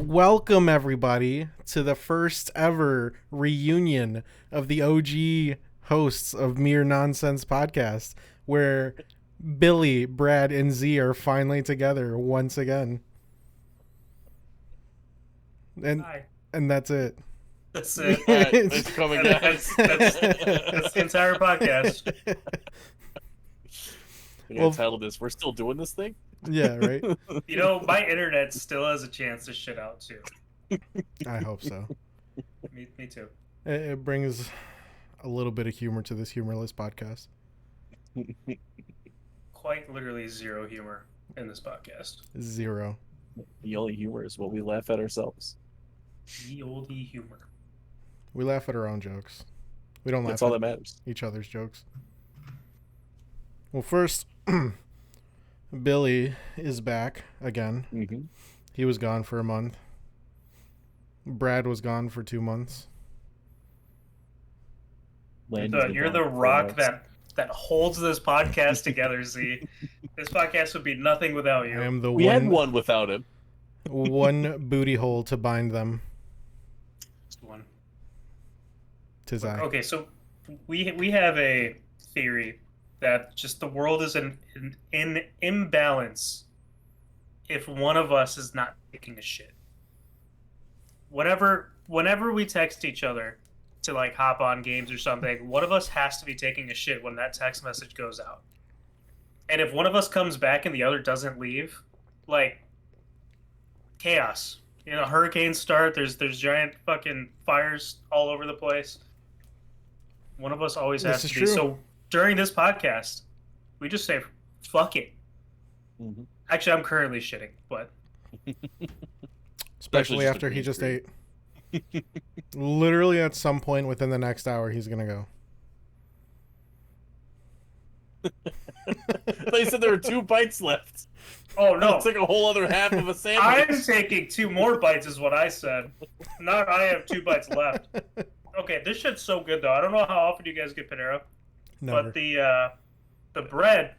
Welcome, everybody, to the first ever reunion of the OG hosts of Mere Nonsense Podcast, where Billy, Brad, and Z are finally together once again. And Hi. and that's it. That's it. All right, thanks for coming, guys. That's the entire podcast. We Well, gotta title this. We're still doing this thing? Yeah, right? You know, my internet still has a chance to shit out too. I hope so. Me too. It brings a little bit of humor to this humorless podcast. Quite literally zero humor in this podcast. Zero. The only humor is what we laugh at ourselves. The oldie humor. We laugh at our own jokes. We don't That's laugh all at that matters. each other's jokes. Well, first, Billy is back again. Mm-hmm. He was gone for a month. Brad was gone for 2 months. You're the rock that holds this podcast together, Z. This podcast would be nothing without I you. am the We had one without him. one booty hole to bind them. Just one. Tis I. Okay, so we have a theory that just the world is in imbalance if one of us is not taking a shit. Whenever we text each other to like hop on games or something, one of us has to be taking a shit when that text message goes out. And if one of us comes back and the other doesn't leave, like chaos. You know, hurricanes start, there's giant fucking fires all over the place. One of us always has This to is be. true. So during this podcast, we just say fuck it. Mm-hmm. Actually, I'm currently shitting, but Especially just a after he green just screen. ate. Literally at some point within the next hour, he's going to go. They said there were 2 bites left. oh no. It's like a whole other half of a I'm sandwich. taking 2 more bites is what I said. Not I have 2 bites left. Okay, this shit's so good though. I don't know how often you guys get Panera, Never. but the bread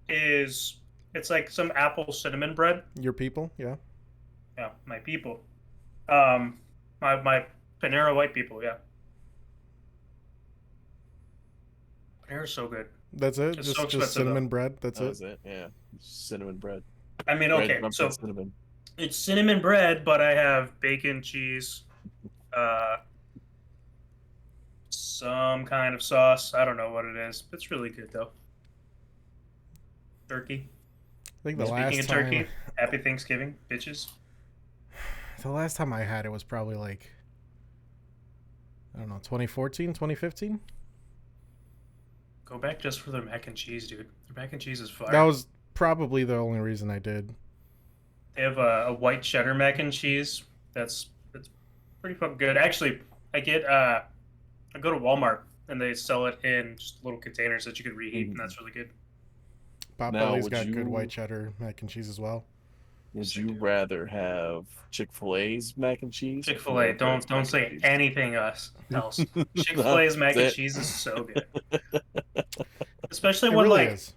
it's like some apple cinnamon bread. Your people? Yeah. Yeah, my people. My Panera white people, yeah. Panera's so good. That's it? It's Just, so just expensive, cinnamon bread? That's That it? was it. Yeah, cinnamon bread. I mean, Bread okay, rubbed so in cinnamon. it's cinnamon bread, but I have bacon, cheese, some kind of sauce. I don't know what it is. It's really good though. Turkey. I think the Speaking last of time, turkey, happy Thanksgiving, bitches. the last time I had it was probably like, I don't know, 2014, 2015? Go back just for their mac and cheese, dude. Their mac and cheese is fire. That was probably the only reason I did. They have a white cheddar mac and cheese. That's pretty fucking good. Actually, I go to Walmart and they sell it in just little containers that you can reheat, and that's really good. Pop Now, Belly's would got good you- white cheddar mac and cheese as well. Would you rather have Chick-fil-A's mac and cheese? or Chick-fil-A, Panera don't Bread's say mac and cheese? anything else. Chick-fil-A's mac and That's it. cheese is so good. Especially It when really like is.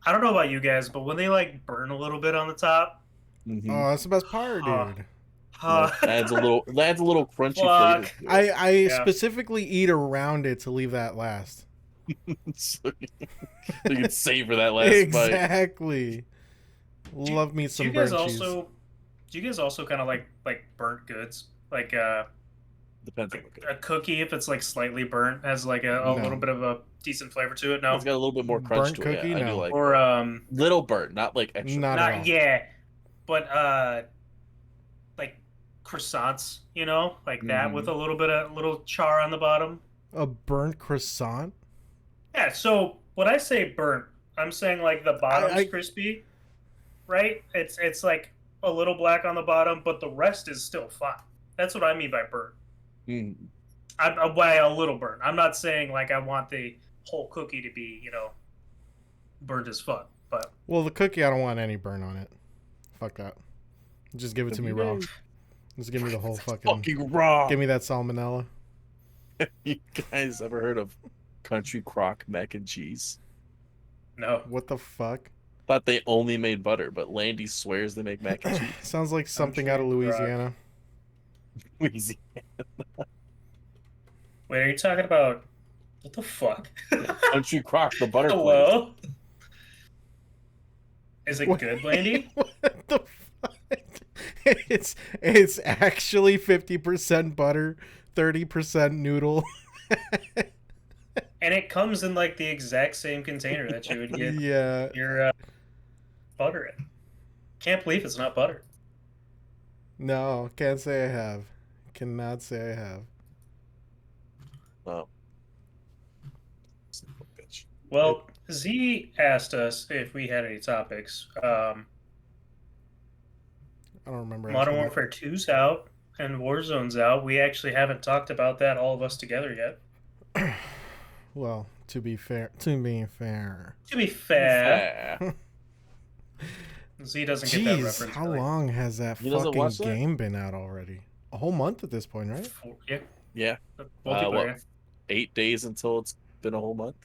I don't know about you guys, but when they like burn a little bit on the top, Mhm. Oh, that's the best part, dude. Adds a little crunchy Fuck. flavor. I Yeah. specifically eat around it to leave that last. So you can savor that last bite. Exactly. Love me do some you guys burnt cheese. also do you guys also kind of like burnt goods? Like Depends on the cookie. a cookie, if it's like slightly burnt, has like a No. little bit of a decent flavor to it. No, It's got a little bit more crunch Burnt to it. cookie? Yeah, I do No. like or little burnt, not like extra. Not at all. not yeah, but like croissants, you know, like that Mhm. with a little char on the bottom. A burnt croissant? Yeah. So when I say burnt, I'm saying like the bottom's I- crispy, right? It's like a little black on the bottom, but the rest is still fine. That's what I mean by burnt. Mm. I'm by a little burnt. I'm not saying like I want the whole cookie to be, burnt as fuck. But Well, the cookie, I don't want any burn on it. Fuck that. Just give it to me raw. guys- Just give me the whole fucking... Fucking raw. Give me that salmonella. You guys ever heard of Country Crock mac and cheese? no. What the fuck? Thought they only made butter, but Landy swears they make mac and cheese. Sounds like something out of Country Crock. Louisiana. Louisiana. Wait, are you talking about what the fuck? Country Crock, the butter place. Hello? Is it Wait, good, Blandy? What the fuck? It's actually 50% butter, 30% noodle. And it comes in like the exact same container that you would get Yeah. your butter in. Can't believe it's not butter. No, can't say I have. Cannot say I have. Oh. Son of a bitch. Well, Z asked us if we had any topics. I don't remember. Modern asking that. Warfare 2's out and Warzone's out. We actually haven't talked about that, all of us together yet. Well, to be fair. To be fair. To be fair, Yeah. Z doesn't get that Jeez, reference. how really. long has that He doesn't fucking watch that? game been out already? A whole month at this point, right? Yeah, Yeah. the multiplayer. What, 8 days until it's been a whole month?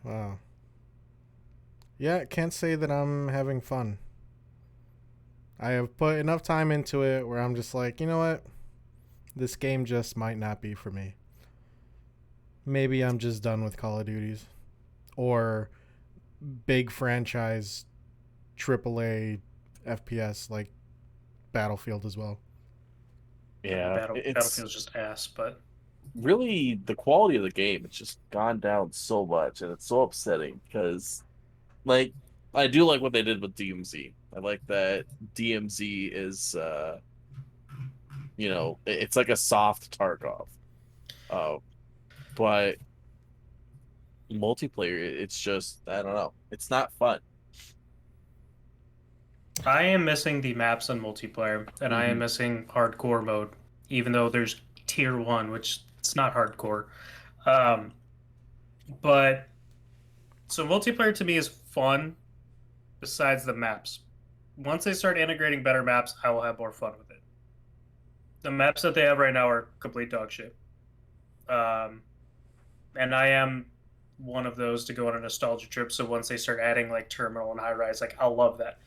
Wow. Yeah, can't say that I'm having fun. I have put enough time into it where I'm just like, you know what? This game just might not be for me. Maybe I'm just done with Call of Duties. Or big franchise AAA FPS like Battlefield as well. Yeah. It's Battlefield's just ass, but really the quality of the game. It's just gone down so much, and it's so upsetting because, like, I do like what they did with DMZ. I like that DMZ is, it's like a soft Tarkov. But multiplayer, it's just, I don't know. It's not fun. I am missing the maps on multiplayer, and I am Mhm. missing hardcore mode, even though there's tier 1, which it's not hardcore. Um, but so multiplayer to me is fun besides the maps. Once they start integrating better maps, I will have more fun with it. The maps that they have right now are complete dog shit. And I am one of those to go on a nostalgia trip. So once they start adding like terminal and high rise, like I'll love that.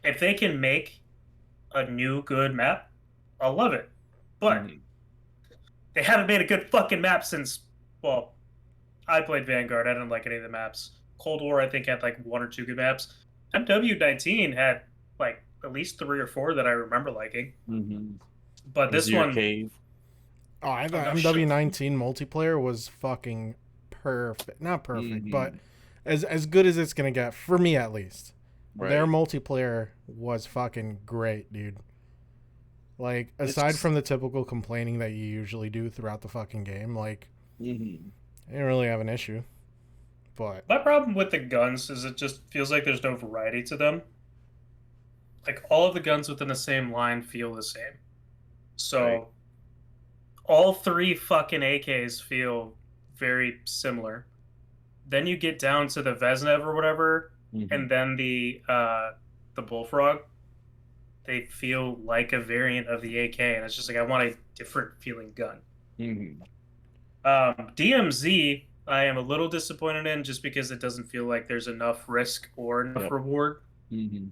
If they can make a new good map, I'll love it. But Mhm. they haven't made a good fucking map since, well, I played Vanguard. I didn't like any of the maps. Cold War, I think, had like 1 or 2 good maps. MW19 had like at least 3 or 4 that I remember liking. Mhm. But this Azure one, Cave. Oh, I thought no, MW19 multiplayer was fucking perfect. Not perfect, but Mhm. as good as it's gonna get for me at least. Their Right. multiplayer was fucking great, dude. Like aside just- from the typical complaining that you usually do throughout the fucking game, like Mhm. I didn't really have an issue. But my problem with the guns is it just feels like there's no variety to them. Like all of the guns within the same line feel the same. So Right. all 3 fucking AKs feel very similar. Then you get down to the Vesnev or whatever, Mhm. and then the Bullfrog. They feel like a variant of the AK, and it's just like I want a different feeling gun. Mhm. DMZ, I am a little disappointed in just because it doesn't feel like there's enough risk or enough Yep. reward. Mhm.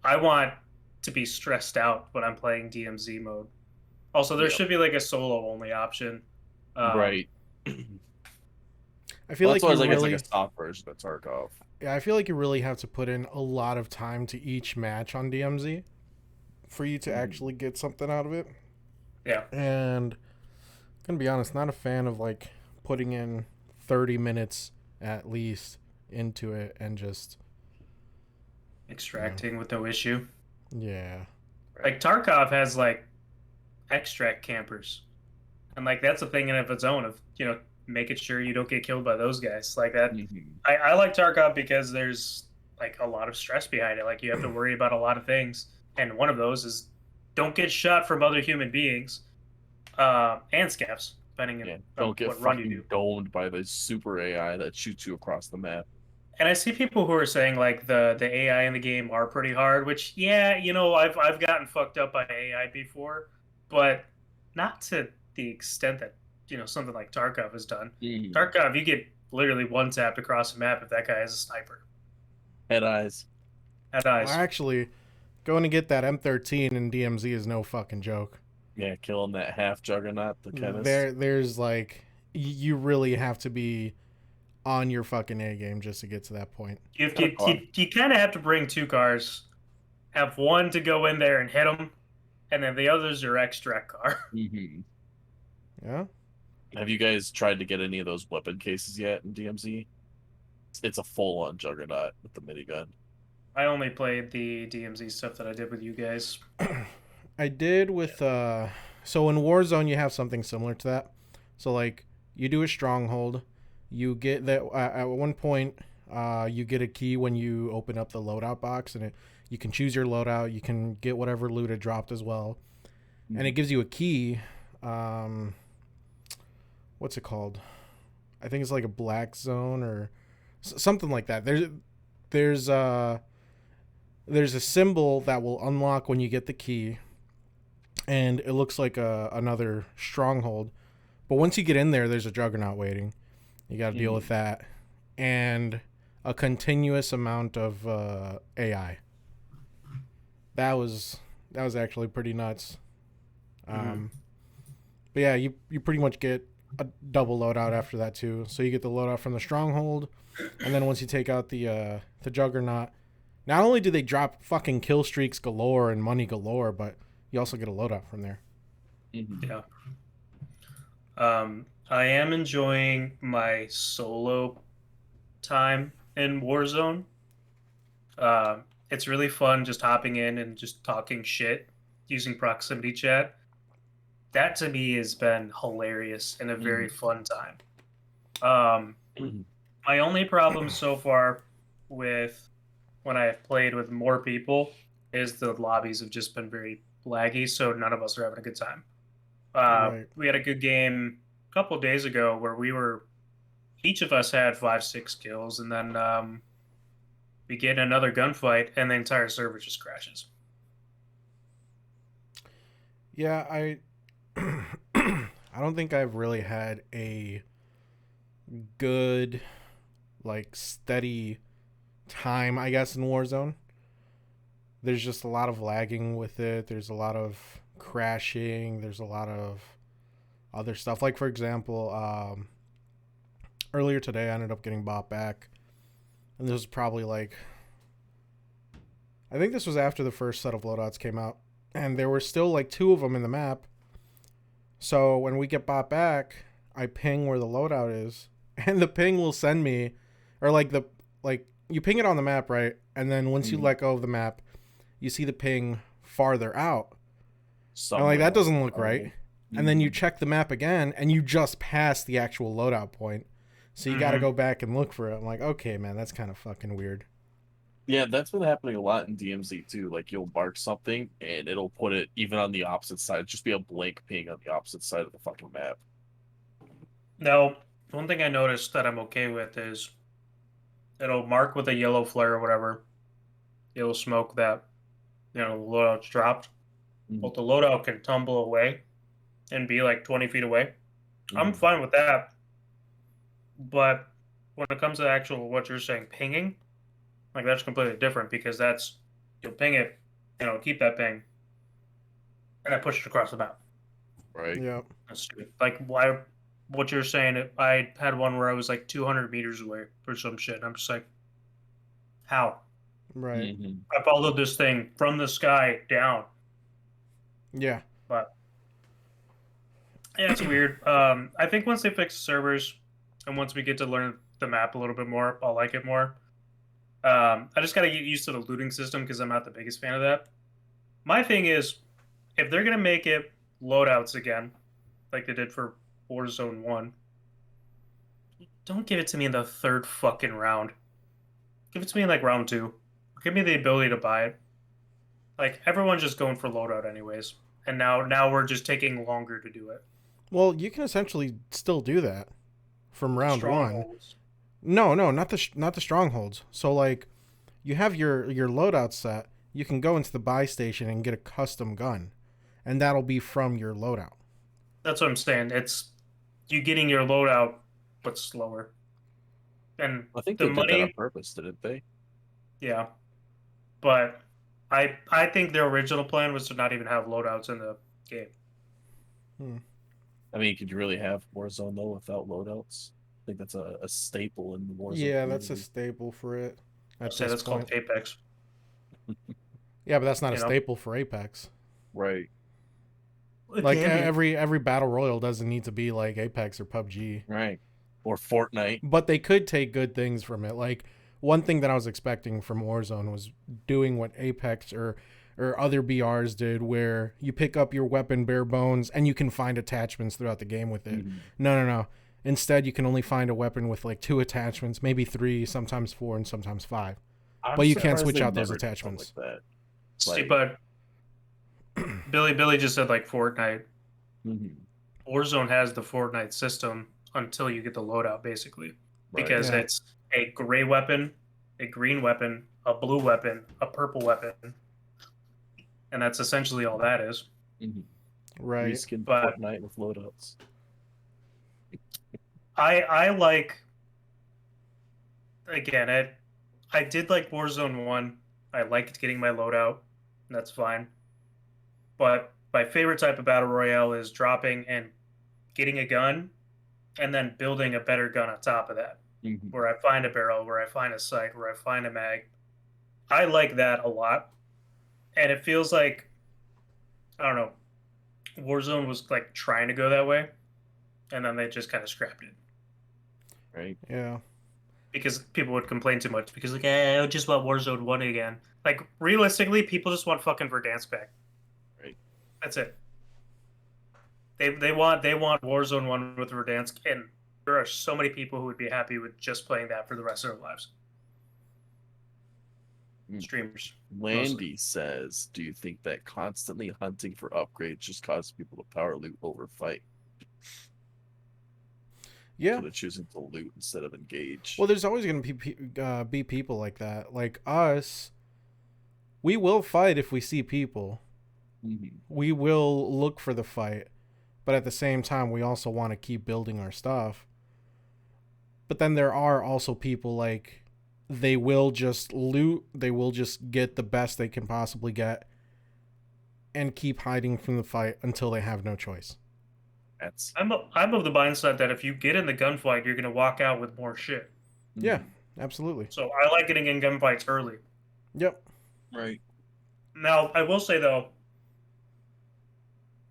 I want to be stressed out when I'm playing DMZ mode. Also, there Yep. should be like a solo only option. Right. I feel That's like why you it's really like a soft version of Tarkov. yeah, I feel like you really have to put in a lot of time to each match on DMZ for you to Mhm. actually get something out of it. Yeah. And gonna be honest, not a fan of like putting in 30 minutes at least into it and just Extracting with no issue. yeah. Like Tarkov has like extract campers. And like that's a thing in of its own of, making sure you don't get killed by those guys. Like that Mhm. I like Tarkov because there's like a lot of stress behind it. Like you have to worry about a lot of things. And one of those is don't get shot from other human beings. And scavs, depending Yeah. on Don't get what run you do. fucking domed by the super AI that shoots you across the map. And I see people who are saying like the AI in the game are pretty hard, which yeah, I've gotten fucked up by AI before, but not to the extent that something like Tarkov has done. Mhm. Tarkov, you get literally one tapped across the map if that guy is a sniper. Head eyes. At Well, eyes. actually, Going to get that M13 in DMZ is no fucking joke. Yeah, killing that half juggernaut, the chemist. There's like, you really have to be on your fucking A game just to get to that point. You kind of have to bring 2 cars. Have one to go in there and hit them, and then the other's your extract car. Mm-hmm. Yeah. Have you guys tried to get any of those weapon cases yet in DMZ? It's a full-on juggernaut with the minigun. I only played the DMZ stuff that I did with you guys. I did with so in Warzone you have something similar to that. So like you do a stronghold, you get that at one point you get a key when you open up the loadout box, and you can choose your loadout, you can get whatever loot it dropped as well. Mm-hmm. And it gives you a key, what's it called? I think it's like a black zone or something like that. There's a symbol that will unlock when you get the key, and it looks like another stronghold. But once you get in there, there's a juggernaut waiting. You got to deal with that, and a continuous amount of AI. That was actually pretty nuts. But yeah, you pretty much get a double loadout after that too. So you get the loadout from the stronghold, and then once you take out the juggernaut, not only do they drop fucking kill streaks galore and money galore, but you also get a loadout from there. Mm-hmm. Yeah. I am enjoying my solo time in Warzone. It's really fun just hopping in and just talking shit using proximity chat. That to me has been hilarious and a very fun time. My only problem so far with when I have played with more people is the lobbies have just been very laggy, so none of us are having a good time. Right. We had a good game a couple of days ago where each of us had 5-6 kills, and then we get in another gunfight, and the entire server just crashes. Yeah, I don't think I've really had a good, like, steady time, I guess, in Warzone. There's just a lot of lagging with it. There's a lot of crashing. There's a lot of other stuff. Like, for example, earlier today I ended up getting bought back. And this was probably like, I think this was after the first set of loadouts came out. And there were still like 2 of them in the map. So when we get bought back, I ping where the loadout is. And the ping will send me, or you ping it on the map, right? And then once you let go of the map, you see the ping farther out. And like, that doesn't look right. And then you check the map again, and you just passed the actual loadout point. So you got to go back and look for it. I'm like, okay, man, that's kind of fucking weird. Yeah, that's been happening a lot in DMZ too. Like you'll mark something and it'll put it even on the opposite side. Just be a blank ping on the opposite side of the fucking map. Now, one thing I noticed that I'm okay with is it'll mark with a yellow flare or whatever. It'll smoke that, the loadout's dropped. But the loadout can tumble away and be like 20 feet away. I'm fine with that. But when it comes to actual what you're saying, pinging, like that's completely different because you'll ping it, keep that ping, and I push it across the map. Right. Yeah. That's stupid. Like why? What you're saying? I had one where I was like 200 meters away or some shit. And I'm just like, how? Right. I followed this thing from the sky down. Yeah. But yeah, it's weird. I think once they fix the servers and once we get to learn the map a little bit more, I'll like it more. I just got to get used to the looting system because I'm not the biggest fan of that. My thing is, if they're going to make it loadouts again, like they did for Warzone 1, don't give it to me in the 3rd fucking round. Give it to me in like round 2. Give me the ability to buy it. Like, everyone's just going for loadout anyways. And now we're just taking longer to do it. Well, you can essentially still do that from round 1. No, not the strongholds. So like, you have your loadout set. You can go into the buy station and get a custom gun, and that'll be from your loadout. That's what I'm saying. It's you getting your loadout, but slower. And I think the they money did that on purpose, didn't they? Yeah, but I think their original plan was to not even have loadouts in the game. I mean, could you really have Warzone though without loadouts? I think that's a staple in the Warzone. Yeah, that's a community. staple for it I'll at say this that's point. called Apex. Yeah, but that's not a You know? staple for Apex. Right. Like every battle royal doesn't need to be like Apex or PUBG. Right. Or Fortnite. But they could take good things from it. Like one thing that I was expecting from Warzone was doing what Apex or other BRs did, where you pick up your weapon bare bones and you can find attachments throughout the game with it. Mhm. No. Instead, you can only find a weapon with like 2 attachments, maybe 3, sometimes 4, and sometimes 5. I'm But you can't surprised switch they out those never did something attachments. Like that. See, but Billy just said like Fortnite. Mhm. Warzone has the Fortnite system until you get the loadout, basically, because Yeah. it's a gray weapon, a green weapon, a blue weapon, a purple weapon, and that's essentially all that is. Mhm. Right. Reskin But- Fortnite with loadouts. I like, again, I did like Warzone 1. I liked getting my loadout. That's fine. But my favorite type of battle royale is dropping and getting a gun and then building a better gun on top of that, Mhm. where I find a barrel, where I find a sight, where I find a mag. I like that a lot. And it feels like, I don't know, Warzone was like trying to go that way, and then they just kind of scrapped it Right. Yeah. because people would complain too much because like, I just want Warzone 1 again. Like realistically, people just want fucking Verdansk back. Right. That's it. They want Warzone 1 with Verdansk, and there are so many people who would be happy with just playing that for the rest of their lives. Mm. Streamers. Landy says, "Do you think that constantly hunting for upgrades just causes people to power loot over fight? Yeah. So they're choosing to loot instead of engage." Well, there's always going to be people like that. Like us, we will fight if we see people. Mhm. We will look for the fight. But at the same time, we also want to keep building our stuff. But then there are also people like they will just loot, they will just get the best they can possibly get and keep hiding from the fight until they have no choice. That's I'm of the mindset that if you get in the gunfight, you're gonna walk out with more shit. Yeah, absolutely. So I like getting in gunfights early. Yep. right. Now I will say though,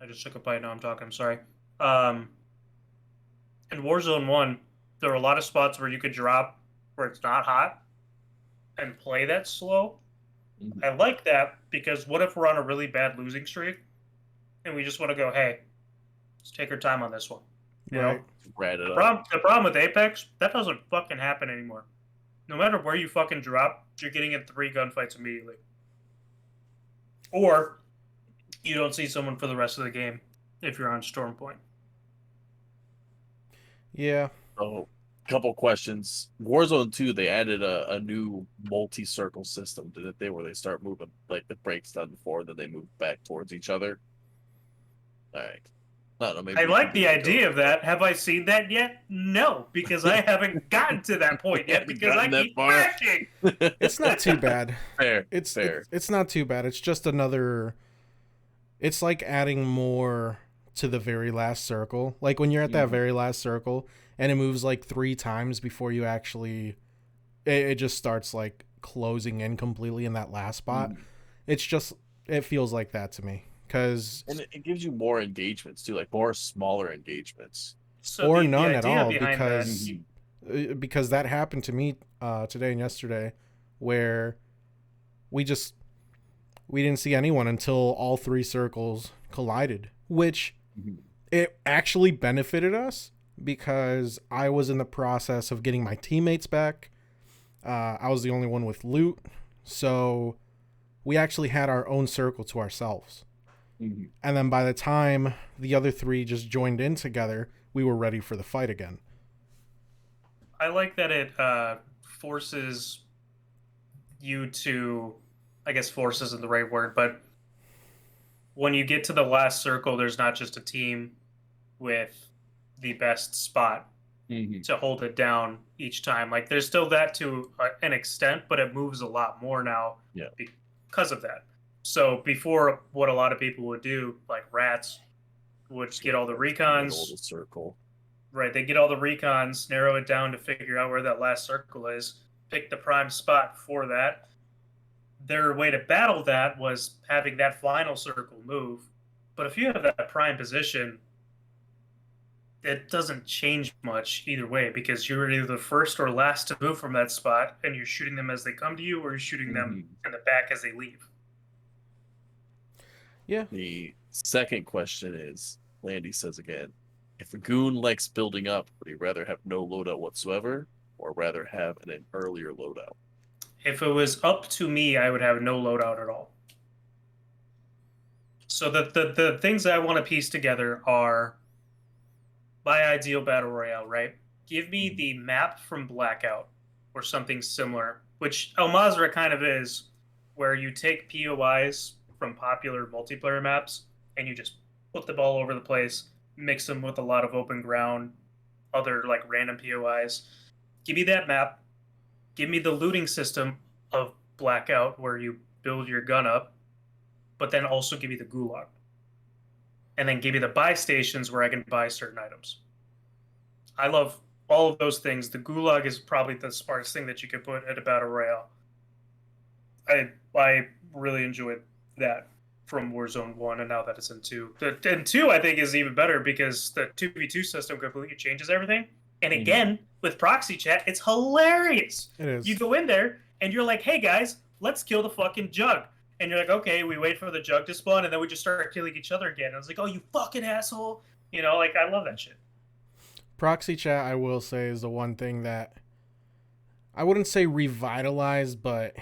I just took a bite. Now I'm talking. I'm sorry. In Warzone 1, there are a lot of spots where you could drop where it's not hot and play that slow. Mhm. I like that because what if we're on a really bad losing streak and we just want to go, hey, let's take our time on this one. You Right. know? Rat it The up. problem with Apex, that doesn't fucking happen anymore. No matter where you fucking drop, you're getting in 3 gunfights immediately. Or you don't see someone for the rest of the game if you're on Storm Point. Yeah. So, couple questions. Warzone 2, they added a new multi-circle system, didn't they? Where they start moving, like the breaks done before, then they move back towards each other. All right. I don't know, maybe I we like can the go- idea of that. Have I seen that yet? No, because I haven't gotten to that point yet Haven't because I gotten that keep far. crashing. It's not too bad. Fair. It's fair. it's not too bad. It's just another. It's like adding more to the very last circle. Like when you're at that Mhm. very last circle and it moves like 3 times before you actually. It just starts like closing in completely in that last spot. Mhm. It's just it feels like that to me because And it gives you more engagements too, like more smaller engagements. So or the none at idea all behind that- because that happened to me today and yesterday where we didn't see anyone until all 3 circles collided, which Mhm. it actually benefited us because I was in the process of getting my teammates back. I was the only one with loot, so we actually had our own circle to ourselves. Mhm. And then by the time the other 3 just joined in together, we were ready for the fight again. I like that it forces you to, I guess force isn't the right word, but when you get to the last circle, there's not just a team with the best spot Mhm. to hold it down each time. Like there's still that to an extent, but it moves a lot more now. Yeah. because of that. So before, what a lot of people would do, like rats, would get all the recons. Little circle. Right, they get all the recons, narrow it down to figure out where that last circle is, pick the prime spot for that. Their way to battle that was having that final circle move. But if you have that prime position, it doesn't change much either way, because you're either the first or last to move from that spot, and you're shooting them as they come to you, or you're shooting them in the back as they leave. Yeah. The second question is, Landy says again, if a goon likes building up, would he rather have no loadout whatsoever, or rather have an earlier loadout? If it was up to me, I would have no loadout at all. So the things I want to piece together are my ideal battle royale, right? Give me the map from Blackout or something similar, which El Mazrah kind of is, where you take POIs from popular multiplayer maps and you just put them all over the place, mix them with a lot of open ground, other like random POIs. Give me that map. Give me the looting system of Blackout where you build your gun up, but then also give me the gulag. And then give me the buy stations where I can buy certain items. I love all of those things. The gulag is probably the smartest thing that you could put at a battle royale. I really enjoyed that from Warzone 1, and now that it's in 2. And 2, I think, is even better because the 2v2 system completely changes everything. And again, with proxy chat, it's hilarious. It is. You go in there, and you're like, hey, guys, let's kill the fucking Jug. And you're like, okay, we wait for the Jug to spawn, and then we just start killing each other again. And I was like, oh, you fucking asshole. You know, like, I love that shit. Proxy chat, I will say, is the one thing that I wouldn't say revitalized, but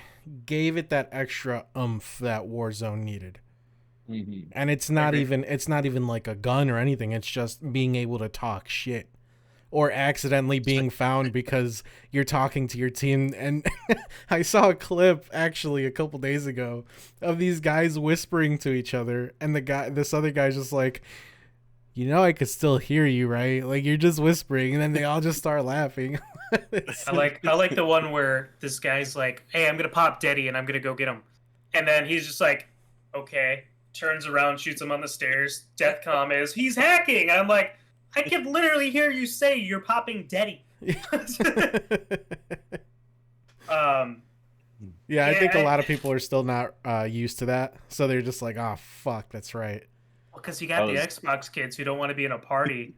gave it that extra oomph that Warzone needed. Mm-hmm. And it's not even like a gun or anything. It's just being able to talk shit or accidentally being found because you're talking to your team. And I saw a clip actually a couple days ago of these guys whispering to each other, and this other guy's just like, you know, I could still hear you, right? Like, you're just whispering, and then they all just start laughing. I like the one where this guy's like, hey, I'm gonna pop Deddy and I'm gonna go get him, and then he's just like, okay, turns around, shoots him on the stairs. Deathcom is, he's hacking. I'm like, I can literally hear you say you're popping Deddy. Yeah, I think a lot of people are still not used to that, so they're just like, oh fuck, that's right. Because you got the Xbox kids who don't want to be in a party,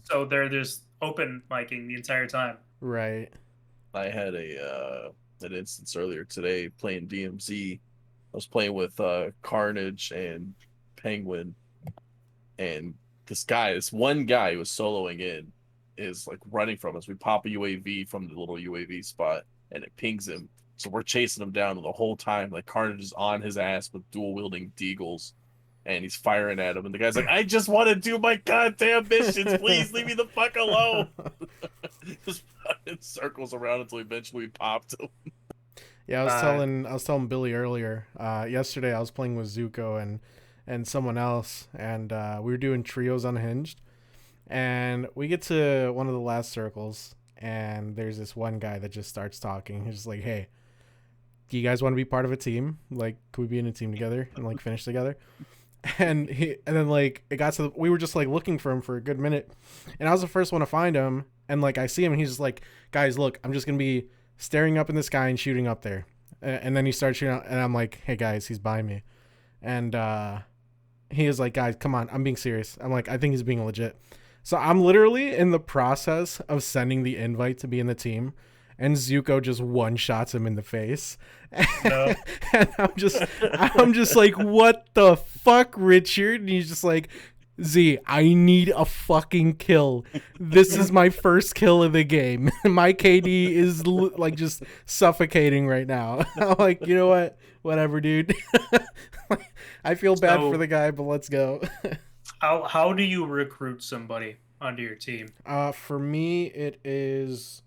so they're just open micing the entire time. Right. I had an instance earlier today playing DMZ. I was playing with Carnage and Penguin, and this one guy who was soloing in is like running from us. We pop a UAV from the little UAV spot, and it pings him. So we're chasing him down the whole time. Like, Carnage is on his ass with dual wielding deagles, and he's firing at him. And the guy's like, I just want to do my goddamn missions. Please leave me the fuck alone. Just running circles around until eventually we popped him. Yeah, I was telling Billy earlier. Yesterday I was playing with Zuko and someone else, and we were doing trios unhinged, and we get to one of the last circles, and there's this one guy that just starts talking. He's just like, hey, do you guys want to be part of a team? Like, could we be in a team together and like finish together? And then like it got to we were just like looking for him for a good minute, and I was the first one to find him, and like I see him and he's just like, guys, look, I'm just gonna be staring up in the sky and shooting up there. And then he starts shooting out, and I'm like, hey guys, he's by me. And he is like, guys, come on, I'm being serious. I'm like, I think he's being legit. So I'm literally in the process of sending the invite to be in the team, and Zuko just one-shots him in the face. No. And I'm just like, what the fuck, Richard? And he's just like, Z, I need a fucking kill. This is my first kill of the game. My KD is like just suffocating right now. I'm like, you know what? Whatever, dude. I feel bad for the guy, but let's go. How do you recruit somebody onto your team? For me, it is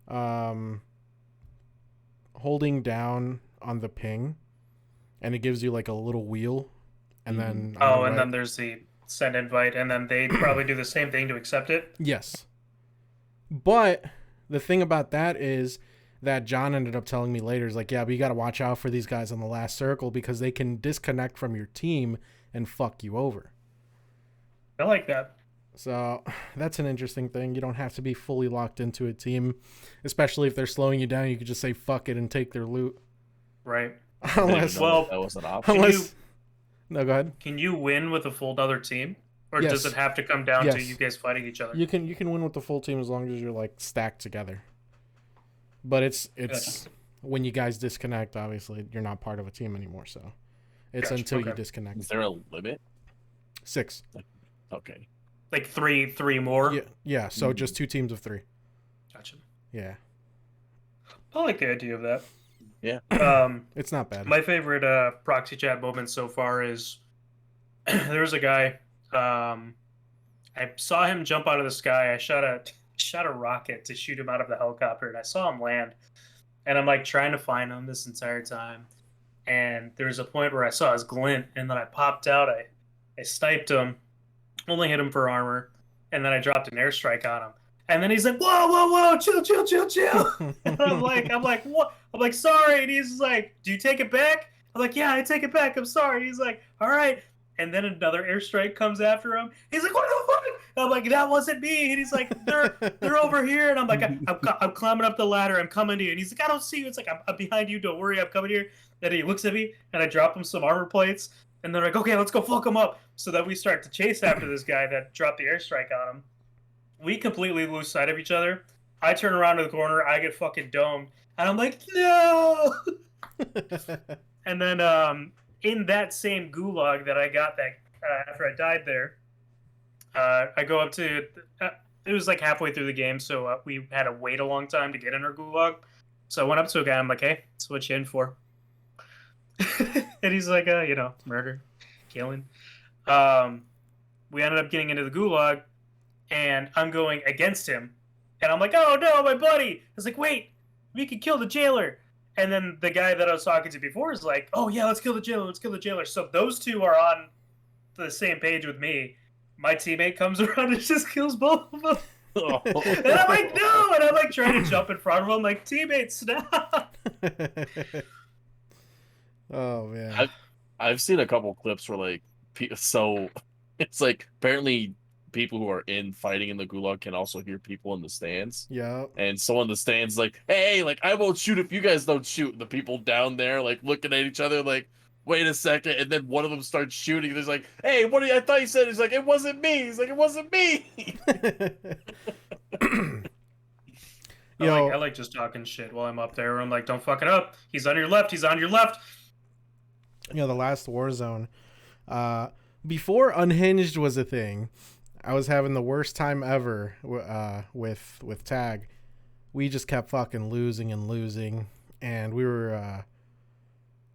holding down on the ping, and it gives you like a little wheel, and then then there's the send invite, and then they probably do the same thing to accept it. Yes, but the thing about that is that John ended up telling me later is like, yeah, but you got to watch out for these guys on the last circle because they can disconnect from your team and fuck you over. I like that. So that's an interesting thing. You don't have to be fully locked into a team, especially if they're slowing you down. You could just say fuck it and take their loot. Right. Unless, Well, that was an option. unless, no, go ahead. Can you win with a full other team? Or Yes. does it have to come down to Yes. you guys fighting each other? You can win with the full team as long as you're like stacked together. But it's when you guys disconnect, obviously you're not part of a team anymore. So it's Gotcha, until you okay. disconnect. Is there a limit? 6. Okay. Like three more? Yeah. So just 2 teams of 3. Gotcha. Yeah, I like the idea of that. Yeah. it's not bad. My favorite proxy chat moment so far is there's a guy. I saw him jump out of the sky. I shot a rocket to shoot him out of the helicopter, and I saw him land. And I'm like trying to find him this entire time. And there was a point where I saw his glint, and then I popped out. I sniped him, only hit him for armor, and then I dropped an airstrike on him. And then he's like, "Whoa, whoa, whoa! Chill!" And I'm like, "What?" I'm like, "Sorry." And he's like, "Do you take it back?" I'm like, "Yeah, I take it back. I'm sorry." And he's like, "All right." And then another airstrike comes after him. He's like, "What the fuck?" And I'm like, "That wasn't me." And he's like, "They're over here." And I'm like, I'm climbing up the ladder. I'm coming to you. And he's like, "I don't see you." It's like, I'm behind you. Don't worry. I'm coming here. Then he looks at me, and I drop him some armor plates. And they're like, "Okay, let's go fuck him up." So then we start to chase after this guy that dropped the airstrike on him. We completely lose sight of each other. I turn around to the corner. I get fucking domed. And I'm like, "No!" And then in that same gulag that I got that after I died there, I go up to it was like halfway through the game, so we had to wait a long time to get in our gulag. So I went up to a guy. I'm like, "Hey, that's what you in for?" And he's like, murder, killing. We ended up getting into the gulag, and I'm going against him, and I'm like, "Oh no, my buddy!" I was like, "Wait, we can kill the jailer." And then the guy that I was talking to before is like, "Oh yeah, let's kill the jailer. Let's kill the jailer." So those two are on the same page with me. My teammate comes around and just kills both of them. Oh. And I'm like, "No!" And I'm like trying to jump in front of him, like, "Teammate, stop!" Oh man. I've seen a couple clips where like so it's like apparently people who are in fighting in the gulag can also hear people in the stands. Yeah. And someone in the stands like, "Hey, like I won't shoot if you guys don't shoot." And the people down there like looking at each other like, "Wait a second." And then one of them starts shooting. There's like, "Hey, what do you, I thought you said?" He's like, "It wasn't me." He's like, "It wasn't me." I like just talking shit while I'm up there. I'm like, "Don't fuck it up. He's on your left. He's on your left." The last Warzone, before Unhinged was a thing, I was having the worst time ever with Tag. We just kept fucking losing, and we were,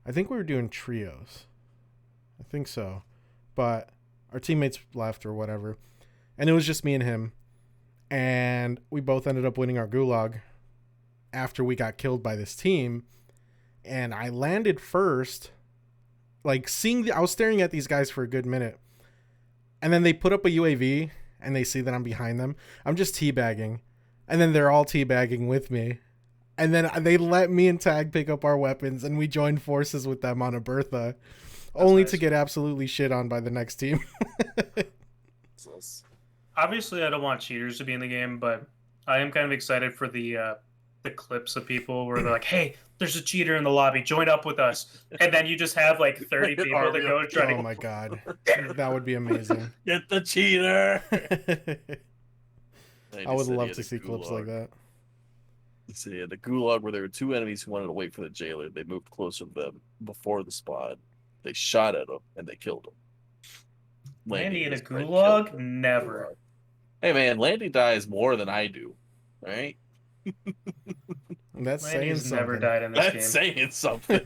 I think we were doing trios. I think so. But our teammates left or whatever, and it was just me and him, and we both ended up winning our gulag after we got killed by this team, and I landed first. Like I was staring at these guys for a good minute, and then they put up a UAV and they see that I'm behind them. I'm just teabagging, and then they're all teabagging with me, and then they let me and Tag pick up our weapons, and we joined forces with them on a Bertha, only nice. to get absolutely shit on by the next team. Obviously, I don't want cheaters to be in the game, but I am kind of excited for the clips of people where they're like, "Hey, there's a cheater in the lobby. Join up with us." And then you just have like 30 people that go to try Oh to. my god, that would be amazing. Get the cheater. I would love to see clips like that. So yeah, the gulag where there were 2 enemies who wanted to wait for the jailer. They moved closer to them before the spot. They shot at him and they killed him. Landy in a just tried to kill gulag? him. Never. Hey man, Landy dies more than I do. All right, That's saying Landy's something. never died in this that's game. saying something.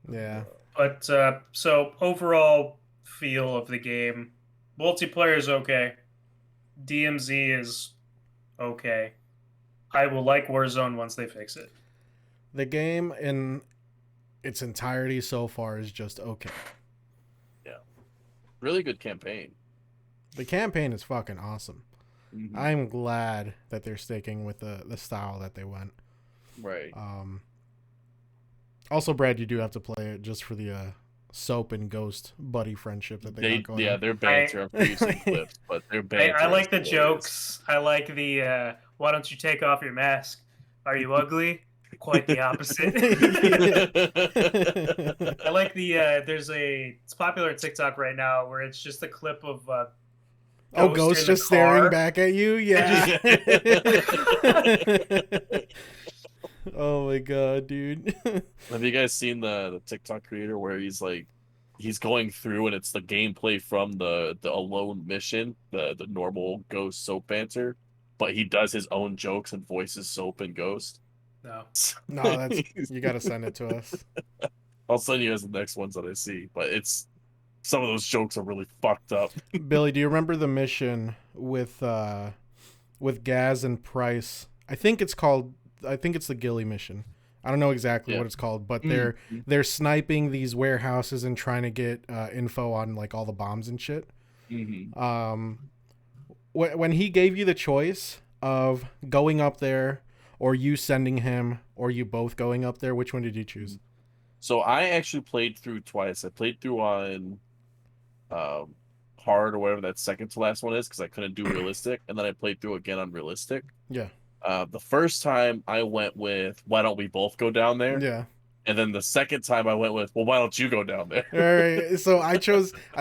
Yeah. But so overall feel of the game, multiplayer is okay. DMZ is okay. I will like Warzone once they fix it. The game in its entirety so far is just okay. Really good campaign. The campaign is fucking awesome. Mhm. I'm glad that they're sticking with the style that they went. Right. Also, Brad, you do have to play it just for the Soap and Ghost buddy friendship that they got going on. Their banter. I'm sure you've seen clips, but their banter. I like the is hilarious. jokes. I like the why don't you take off your mask? Are you ugly? Quite the opposite. I like the it's popular on TikTok right now where it's just a clip of Ghost in the just staring car. back at you? Yeah. Oh my god, dude. Have you guys seen the TikTok creator where he's going through and it's the gameplay from the alone mission, the normal Ghost Soap banter, but he does his own jokes and voices Soap and Ghost? No. No, that's you gotta send it to us. I'll send you as the next ones that I see, but it's some of those jokes are really fucked up. Billy, do you remember the mission with Gaz and Price? I think it's the Gilly mission. I don't know exactly what it's called, but they're sniping these warehouses and trying to get info on like all the bombs and shit. Mm-hmm. When he gave you the choice of going up there or you sending him or you both going up there, which one did you choose? So I actually played through twice. I played through on hard or whatever that second to last one is because I couldn't do realistic, and then I played through again on realistic. Yeah. The first time I went with why don't we both go down there? Yeah. And then the second time I went with, well, why don't you go down there? All right. So I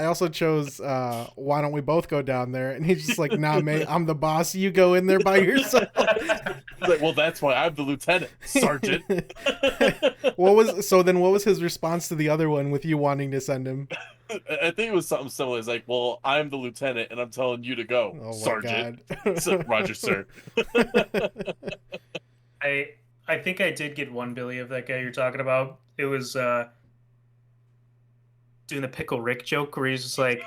also chose why don't we both go down there? And he's just like, nah, mate, I'm the boss. You go in there by yourself. He's like, well, that's why I'm the lieutenant, sergeant. What was his response to the other one with you wanting to send him? I think it was something similar. It's like, well, I'm the lieutenant and I'm telling you to go, Oh my sergeant. God. Roger, sir. I think I did get one, Billy, of that guy you're talking about. It was doing the Pickle Rick joke where he's just like,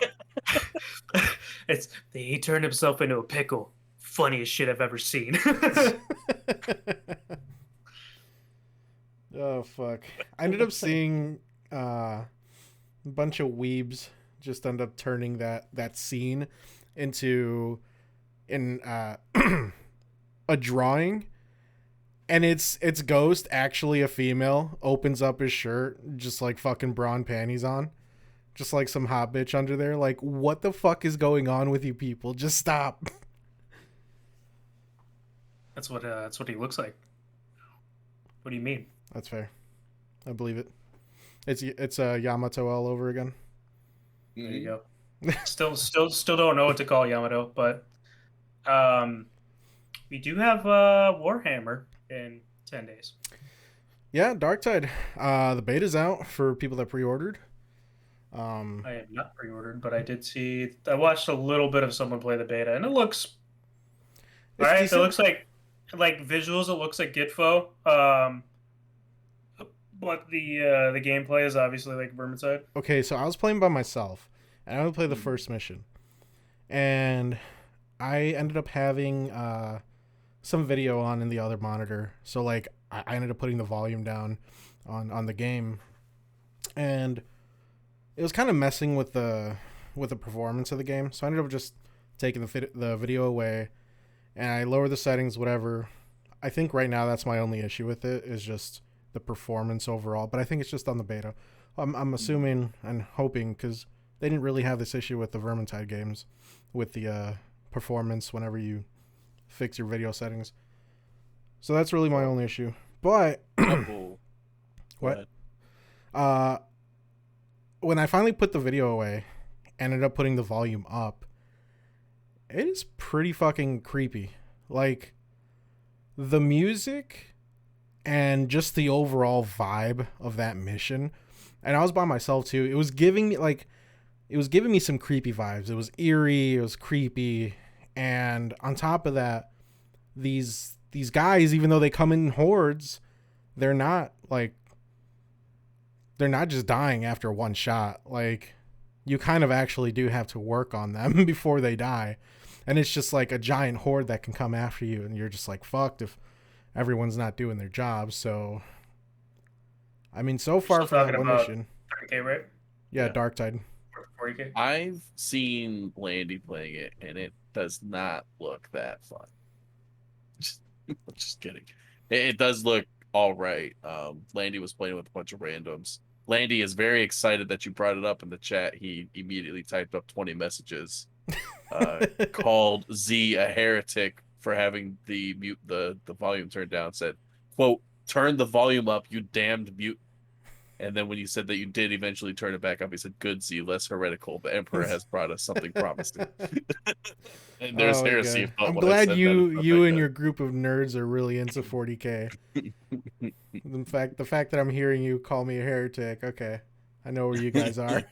he turned himself into a pickle. Funniest shit I've ever seen. Oh, fuck. I ended up seeing a bunch of weebs just end up turning that scene into a drawing. And it's Ghost, actually a female, opens up his shirt, just like fucking bra and panties on. Just like some hot bitch under there. Like, what the fuck is going on with you people? Just stop. That's what he looks like. What do you mean? That's fair. I believe it. It's Yamato all over again. There you go. Still don't know what to call Yamato, but we do have Warhammer in 10 days. Yeah, Darktide. The beta's out for people that pre-ordered. I have not pre-ordered, but I watched a little bit of someone play the beta, and it looks alright. It looks like visuals. It looks like Gitfo. But the gameplay is obviously like Vermintide. Okay, so I was playing by myself, and I only played the first mission, and I ended up having some video on in the other monitor. So like I ended up putting the volume down on the game, and it was kind of messing with the performance of the game. So I ended up just taking the video away, and I lowered the settings, whatever. I think right now that's my only issue with it is just the performance overall. But I think it's just on the beta. I'm assuming and hoping because they didn't really have this issue with the Vermintide games with the performance whenever you fix your video settings. So that's really my only issue. But what? When I finally put the video away, ended up putting the volume up, it is pretty fucking creepy. Like the music and just the overall vibe of that mission. And I was by myself too. It was giving me some creepy vibes. It was eerie, it was creepy, and on top of that, these guys, even though they come in hordes, they're not just dying after one shot. Like, you kind of actually do have to work on them before they die. And it's just like a giant horde that can come after you, and you're just like fucked if everyone's not doing their job. So I mean, so far for that one mission. 30K, right? Yeah, Darktide. 40K. I've seen Landy playing it, and it does not look that fun. Just kidding. It does look all right. Landy was playing with a bunch of randoms. Landy is very excited that you brought it up in the chat. He immediately typed up 20 messages, called Z a heretic for having the volume turned down. Said, "Quote, turn the volume up, you damned mute." And then when you said that you did eventually turn it back up, he said, "Good Z, less heretical. The Emperor has brought us something promising." And there's Oh, heresy. God. about I'm what I glad said you that. and your group of nerds are really into 40K. The fact that I'm hearing you call me a heretic, okay, I know where you guys are.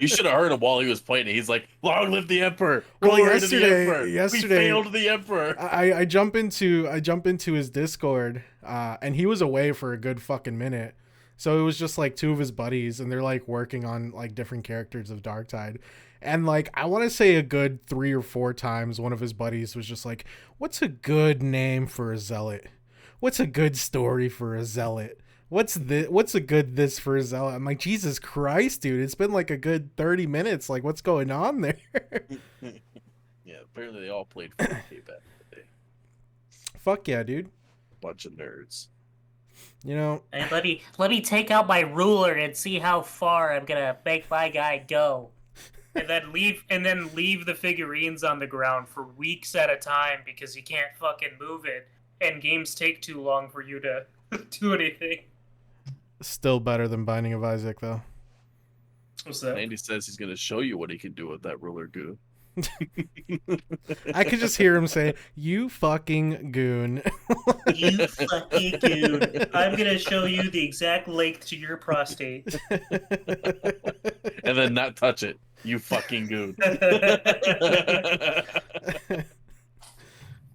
You should have heard him while he was playing it. He's like, "Long live the Emperor! Well, Glory to the Emperor! yesterday, We failed the Emperor!" I jump into his Discord, and he was away for a good fucking minute. So it was just like two of his buddies, and they're like working on like different characters of Darktide. And like I want to say a good 3 or 4 times, one of his buddies was just like, "What's a good name for a zealot? What's a good story for a zealot? What's a good this for a zealot?" I'm like, Jesus Christ, dude! It's been like a good 30 minutes. Like, what's going on there? Yeah, apparently they all played 40K back in the day. Fuck yeah, dude! Bunch of nerds. You know, Hey, let me take out my ruler and see how far I'm gonna make my guy go. And then leave the figurines on the ground for weeks at a time because you can't fucking move it, and games take too long for you to do anything. still better than Binding of Isaac, though. What's that? Andy says he's gonna show you what he can do with that ruler goo. I could just hear him say, "You fucking goon." You fucking dude. I'm gonna show you the exact length to your prostate. And then not touch it. You fucking goon.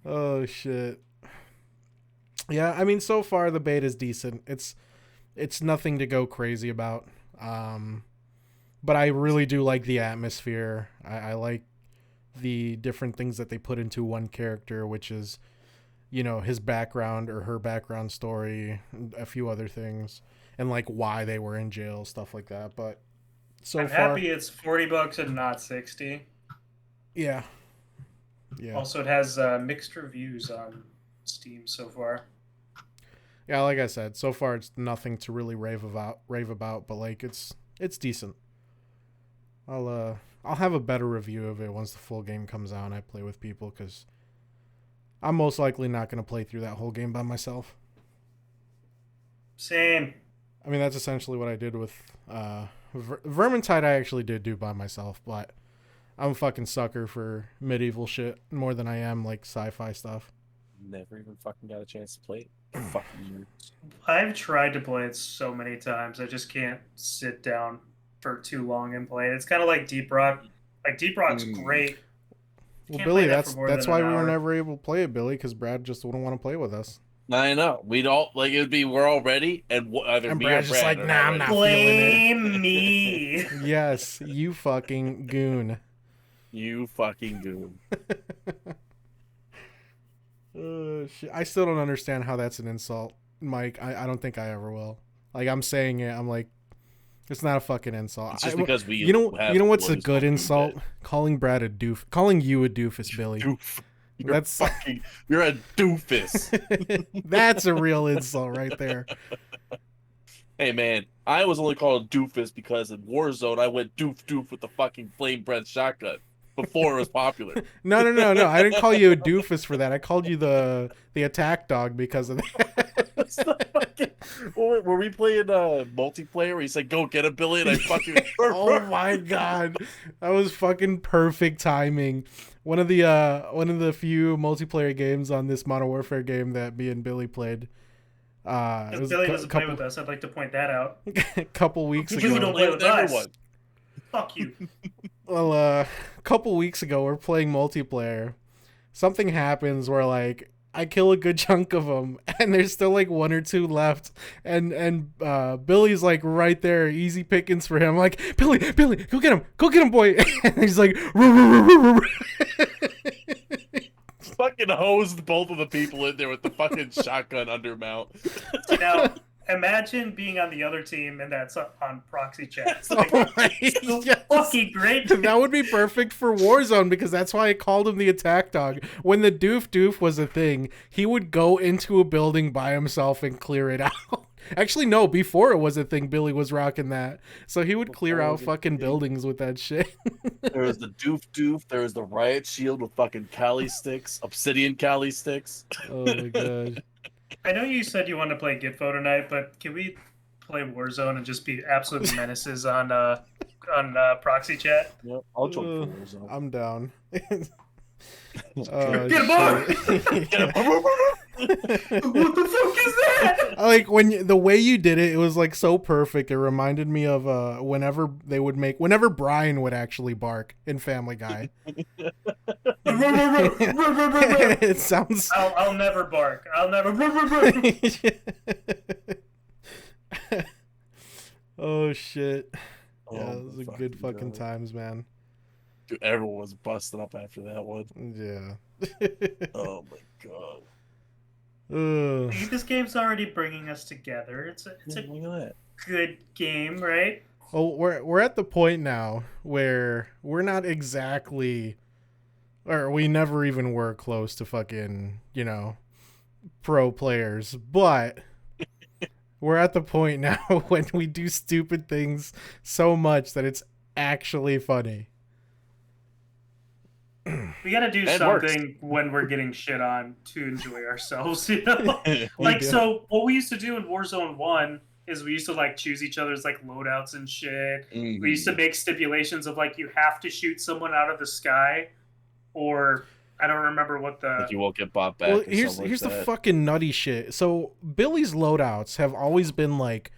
Oh shit. Yeah, I mean, so far the bait is decent. It's nothing to go crazy about. But I really do like the atmosphere. I like the different things that they put into one character, which is, you know, his background or her background story, a few other things, and like why they were in jail, stuff like that. But so I'm far, happy it's $40 and not 60. yeah. Also, it has mixed reviews on Steam so far. Yeah, like I said, so far it's nothing to really rave about, but like it's decent. I'll have a better review of it once the full game comes out and I play with people, because I'm most likely not going to play through that whole game by myself. Same. I mean, that's essentially what I did with Vermintide. I actually did do by myself, but I'm a fucking sucker for medieval shit more than I am like sci-fi stuff. Never even fucking got a chance to play it. Fucking nerds. I've tried to play it so many times. I just can't sit down for too long and play it. It's kind of like Deep Rock. Like, Deep Rock's great. Well, Can't Billy, play that that's for more that's than why an we were hour. never able to play it, Billy, because Brad just wouldn't want to play with us. I know. We'd all like it'd be we're all ready, and either And me Brad's or just Brad like, are "Nah, I'm ready." not." Blame me. Yes, you fucking goon. You fucking goon. Shit. I still don't understand how that's an insult, Mike. I don't think I ever will. Like, I'm saying it, I'm like, it's not a fucking insult. It's just because we you know what's a what is good called insult? doofus. Calling Brad a doof. Calling you a doofus, Billy. Doof. You're That's fucking. You're a doofus. that's a real insult right there. Hey man, I was only called a doofus because in Warzone I went doof with the fucking flame breath shotgun before it was popular. No. I didn't call you a doofus for that. I called you the attack dog because of that. It's the fucking, were we playing multiplayer where he said go get a Billy and I fucking Oh my god, that was fucking perfect timing. One of the few multiplayer games on this Modern Warfare game that me and Billy played. It If was Billy a doesn't play with us, I'd like to point that out. couple weeks You ago. don't play with everyone. us. Fuck you. Well, a couple weeks ago, we're playing multiplayer. Something happens where like I kill a good chunk of them, and there's still like 1 or 2 left, and Billy's like right there, easy pickings for him. Like, Billy, go get him, boy. And he's like, Fucking hosed both of the people in there with the fucking shotgun undermount. Now, imagine being on the other team and that's on proxy chat. It's Oh like, my, so yes. fucking great. That would be perfect for Warzone because that's why I called him the attack dog. When the doof was a thing, he would go into a building by himself and clear it out. Actually, no, before it was a thing, Billy was rocking that. So he would clear Before it out was a fucking thing. buildings with that shit. There was the doof. There was the riot shield with fucking Cali sticks, obsidian Cali sticks. Oh my god. I know you said you wanted to play Gitfo tonight, but can we play Warzone and just be absolute menaces on proxy chat? Yep, I'll join for Warzone. I'm down. Get him on! What the fuck is that? Like the way you did it, it was like so perfect. It reminded me of whenever Brian would actually bark in Family Guy. It sounds. I'll never bark. I'll never. Oh shit! Oh Yeah, it was my a good fucking God. times, man. Dude, everyone was busting up after that one. Yeah. Oh my god. Ugh. This game's already bringing us together. It's a Look at that. good game, right? Oh, we're at the point now where we're not exactly, or we never even were close to fucking, pro players, but we're at the point now when we do stupid things so much that it's actually funny. We gotta do It something when we're getting shit on to enjoy ourselves, you know? Like, do. so what we used to do in Warzone 1 is we used to, like, choose each other's, like, loadouts and shit. We used to make stipulations of, like, you have to shoot someone out of the sky, or I don't remember what the... Like you won't get bought back. Well, or here's something like the that. fucking nutty shit. So Billy's loadouts have always been like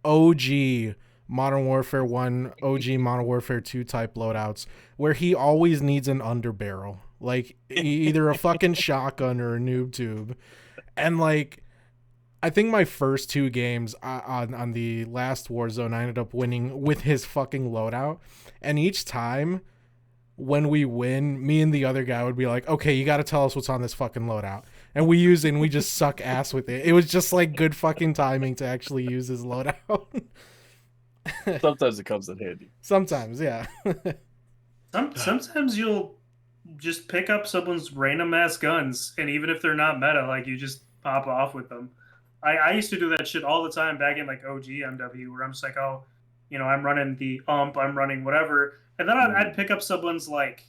OG Modern Warfare 1, OG Modern Warfare 2 type loadouts, where he always needs an underbarrel, like either a fucking shotgun or a noob tube. And like, I think my first two games on the last Warzone, I ended up winning with his fucking loadout. And each time when we win, me and the other guy would be like, okay, you got to tell us what's on this fucking loadout. And we use it and we just suck ass with it. It was just like good fucking timing to actually use his loadout. Sometimes it comes in handy. Sometimes, yeah. Sometimes you'll just pick up someone's random ass guns, and even if they're not meta, like, you just pop off with them. I used to do that shit all the time back in, like, OG MW, where I'm just like, oh, I'm running the I'm running whatever, and then I'd pick up someone's, like,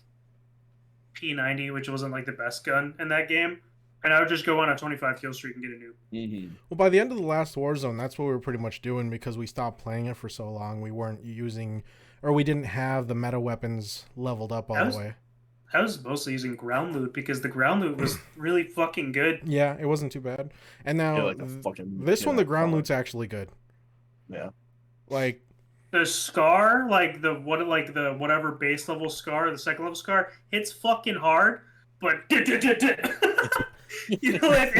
P90, which wasn't, like, the best gun in that game, and I would just go on a 25 kill streak and get a noob. Mm-hmm. Well, by the end of the last Warzone, that's what we were pretty much doing because we stopped playing it for so long. We weren't using, or we didn't have the meta weapons leveled up all the way. I was mostly using ground loot because the ground loot was really fucking good. Yeah, it wasn't too bad. And now Yeah, like a fucking, this one, the ground fun. loot's actually good. Yeah. Like, The scar, like the whatever base level scar, the second level scar, hits fucking hard, but if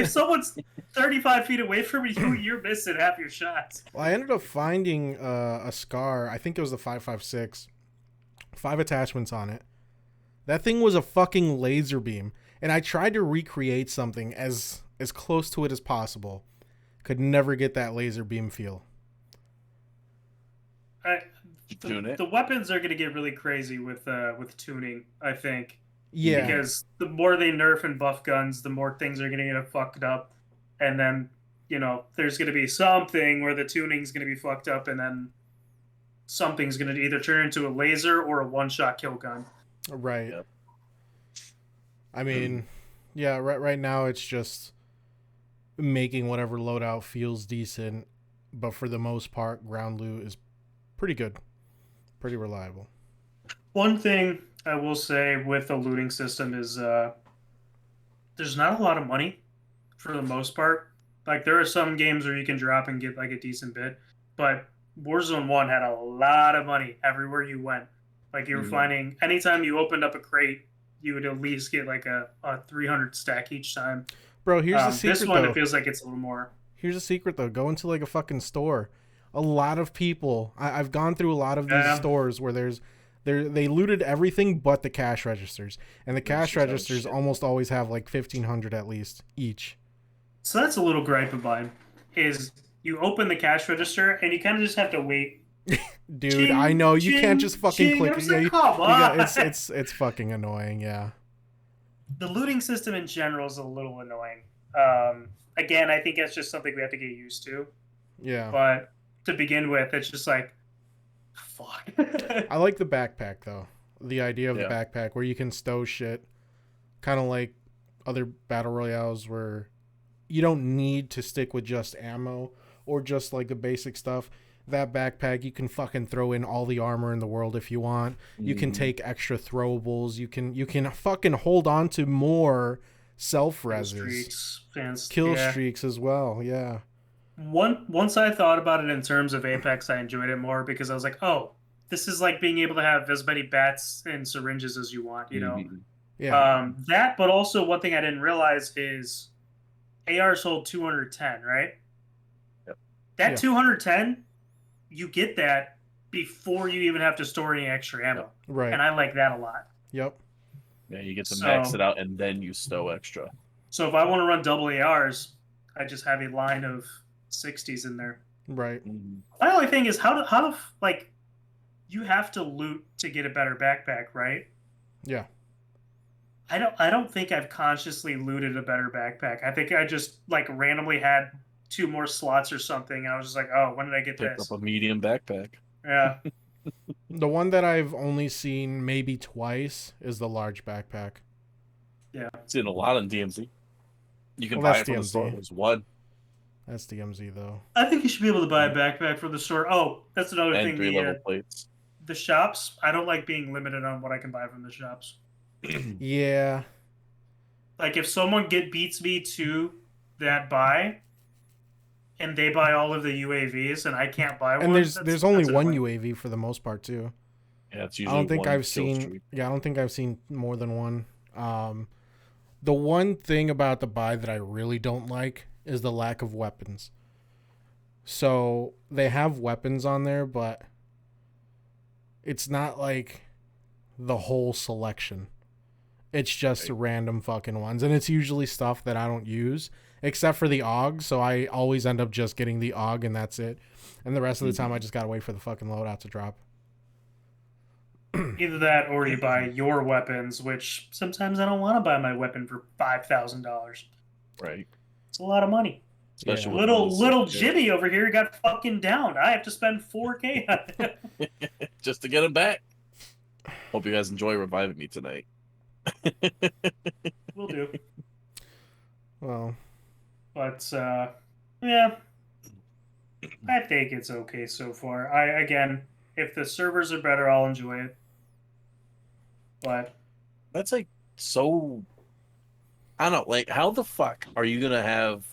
someone's 35 feet away from you, you're missing half your shots. well, I ended up finding a scar. I think it was the 5.56. 5 attachments on it. That thing was a fucking laser beam, and I tried to recreate something as close to it as possible. Could never get that laser beam feel. Tune it. The weapons are going to get really crazy with tuning, I think. Yeah. Because the more they nerf and buff guns, the more things are going to get fucked up. And then, there's going to be something where the tuning's going to be fucked up, and then something's going to either turn into a laser or a one-shot kill gun. Right. Yep. I mean, yeah, right now it's just making whatever loadout feels decent, but for the most part, ground loot is pretty good. Pretty reliable. One thing I will say with the looting system is there's not a lot of money for the most part. Like, there are some games where you can drop and get like a decent bit, but Warzone 1 had a lot of money everywhere you went. Like, you were finding anytime you opened up a crate, you would at least get like a 300 stack each time. Bro, here's the secret This one, though. it feels like it's a little more. Here's a secret though. Go into like a fucking store. A lot of people. I've gone through a lot of these stores where they looted everything but the cash registers, and the cash registers almost always have like 1,500 at least each. So that's a little gripe of mine. Is you open the cash register and you kind of just have to wait. Dude, Ching, I know you ching, can't just fucking ching. click. I was Yeah, like, you come got, on. it's fucking annoying. Yeah. The looting system in general is a little annoying. Again, I think it's just something we have to get used to. Yeah. But to begin with, it's just like, fuck. I like the backpack though. The idea of the Yeah. backpack where you can stow shit, kind of like other battle royales where you don't need to stick with just ammo or just like the basic stuff. That backpack, you can fucking throw in all the armor in the world if you want. You can take extra throwables. You can fucking hold on to more self reses, kill streaks as well. Yeah. Once I thought about it in terms of Apex, I enjoyed it more because I was like, oh, this is like being able to have as many bats and syringes as you want, you know. Yeah. That, but also one thing I didn't realize is ARs hold 210, right? Yep. That Yeah. 210, you get that before you even have to store any extra ammo. Right. And I like that a lot. Yep. Yeah, you get to So- max it out and then you stow extra. So if I want to run double ARs, I just have a line of 60s in there. Right. My only thing is how do like you have to loot to get a better backpack, right? Yeah. I don't think I've consciously looted a better backpack. I think I just like randomly had 2 more slots or something, and I was just like, oh, when did I get Picked this? up a medium backpack. Yeah. The one that I've only seen maybe twice is the large backpack. It's in a lot on DMZ. You can Well, buy that's it from the store. DMZ. There's one That's DMZ though. I think you should be able to buy a backpack from the store. Oh, that's another and thing. 3 level plates. The shops, I don't like being limited on what I can buy from the shops. Yeah. Like if someone beats me to that buy, and they buy all of the UAVs, and I can't buy one. And there's only that's one annoying. UAV for the most part too. Yeah, it's I usually don't think one I've kill seen. streak. Yeah, I don't think I've seen more than one. The one thing about the buy that I really don't like is the lack of weapons. So they have weapons on there, but it's not like the whole selection. It's just random fucking ones, and it's usually stuff that I don't use, except for the AUG. So I always end up just getting the AUG, and that's it. And the rest of the time, I just gotta wait for the fucking loadout to drop. Either that, or you buy your weapons, which sometimes I don't want to buy my weapon for $5,000. Right. It's a lot of money. Especially with Little those- Jimmy over here got fucking downed. I have to spend $4K on it. just to get him back. Hope you guys enjoy reviving me tonight. Will do. Well, But yeah, I think it's okay so far. Again, if the servers are better, I'll enjoy it. But That's like so. I don't know. Like, how the fuck are you gonna have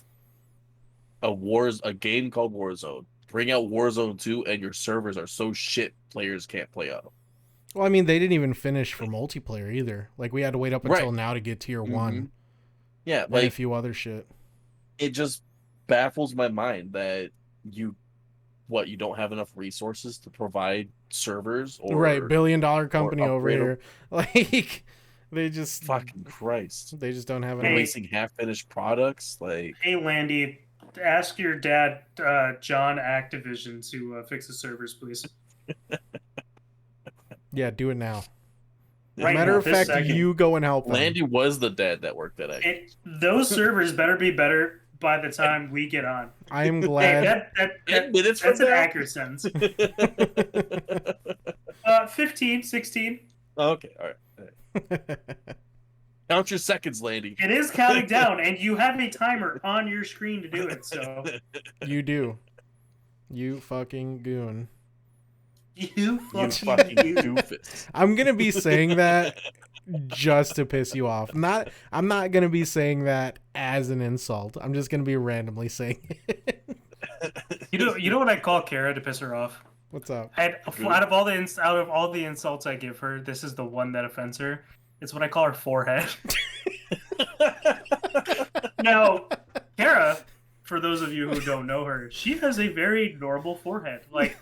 a game called Warzone? Bring out Warzone 2, and your servers are so shit players can't play on them. well, I mean, they didn't even finish for multiplayer either. Like we had to wait up until Right. now to get tier Mhm. 1 Yeah, and a like few other shit. it just baffles my mind that you don't have enough resources to provide servers or Right, $1 billion company over upgrade 'em. here. Like they just fucking Christ. they just don't have enough. Hey. Releasing half finished products, like hey, Landy, ask your dad, John Activision, to fix the servers, please. Yeah, do it now. Right Matter now, of this fact, second. you go and help them. Landy was the dad that worked at it. Those servers better be better by the time we get on. I am Hey, glad. Minutes that's from an now? accurate sentence. 15, 16. Okay, all right. Count your seconds, Landy. It is counting down, and you have a timer on your screen to do it. So You do. You fucking goon. you You fucking fucking doofus. I'm gonna be saying that just to piss you off. I'm not gonna be saying that as an insult. I'm just gonna be randomly saying it. You know what I call Kara to piss her off? What's up? Out of all the insults I give her, this is the one that offends her. It's what I call her forehead. Now, Kara, for those of you who don't know her, she has a very normal forehead, like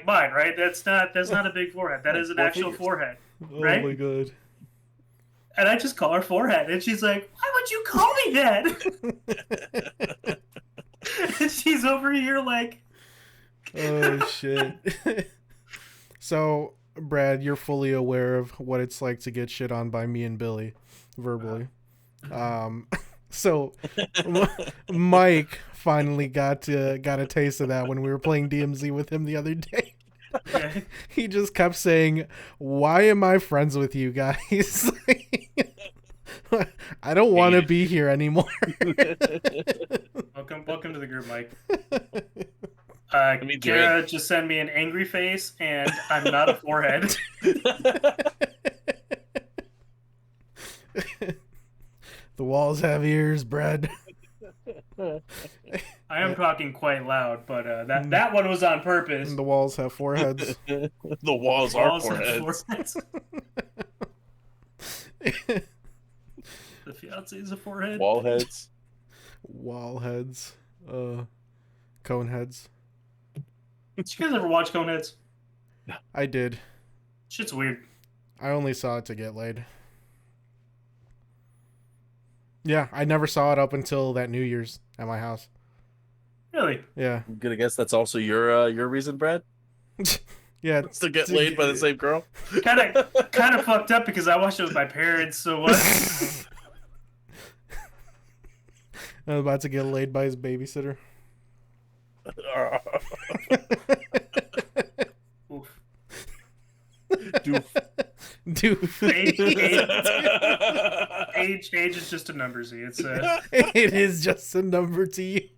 mine, right? That's not a big forehead. That is an Four actual fingers. forehead. Oh Right? my god. And I just call her forehead, and she's like, "Why would you call me that?" And she's over here like, Oh shit. So, Brad, you're fully aware of what it's like to get shit on by me and Billy verbally. So Mike finally got a taste of that when we were playing DMZ with him the other day. okay. He just kept saying, "Why am I friends with you guys? I don't want to be here anymore." Welcome to the group, Mike. me Kara just sent me an angry face, and I'm not a forehead. The walls have ears, Brad. I am talking quite loud, but that one was on purpose. And the walls have foreheads. The walls are Walls have foreheads. foreheads. The fiance is a forehead. Wall heads. Wall heads. Cone heads. Did you guys ever watch Coneheads? I did. Shit's weird. I only saw it to get laid. Yeah, I never saw it up until that New Year's at my house. Really? Yeah. I'm gonna guess that's also your reason, Brad, Yeah. to get laid by the same girl. Kind of fucked up because I watched it with my parents. So what? I was about to get laid by his babysitter. Oof. Doof. Dude. Age is just a number, Z. It's It is just a number to you.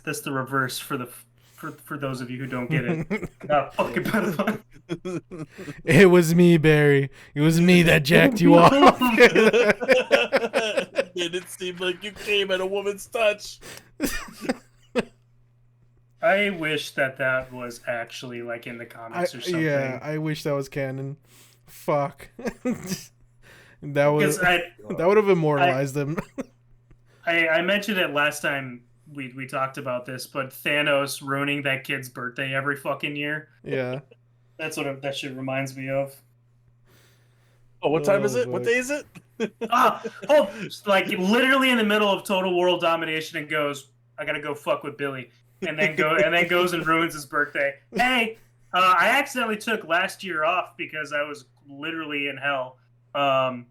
that's the reverse for those of you who don't get it. Not fucking pedophile. It was me, Barry. It was me that jacked you off. It seemed like you came at a woman's touch. I wish that was actually like in the comics or something. Yeah, I wish that was canon. Fuck. That would have immortalized him. I mentioned it last time we talked about this, but Thanos ruining that kid's birthday every fucking year. Yeah. That's what that shit reminds me of. Oh, what time is it? fuck. What day is it? Like literally in the middle of total world domination, and goes, "I gotta go fuck with Billy," and then goes and ruins his birthday. Hey, I accidentally took last year off because I was literally in hell. I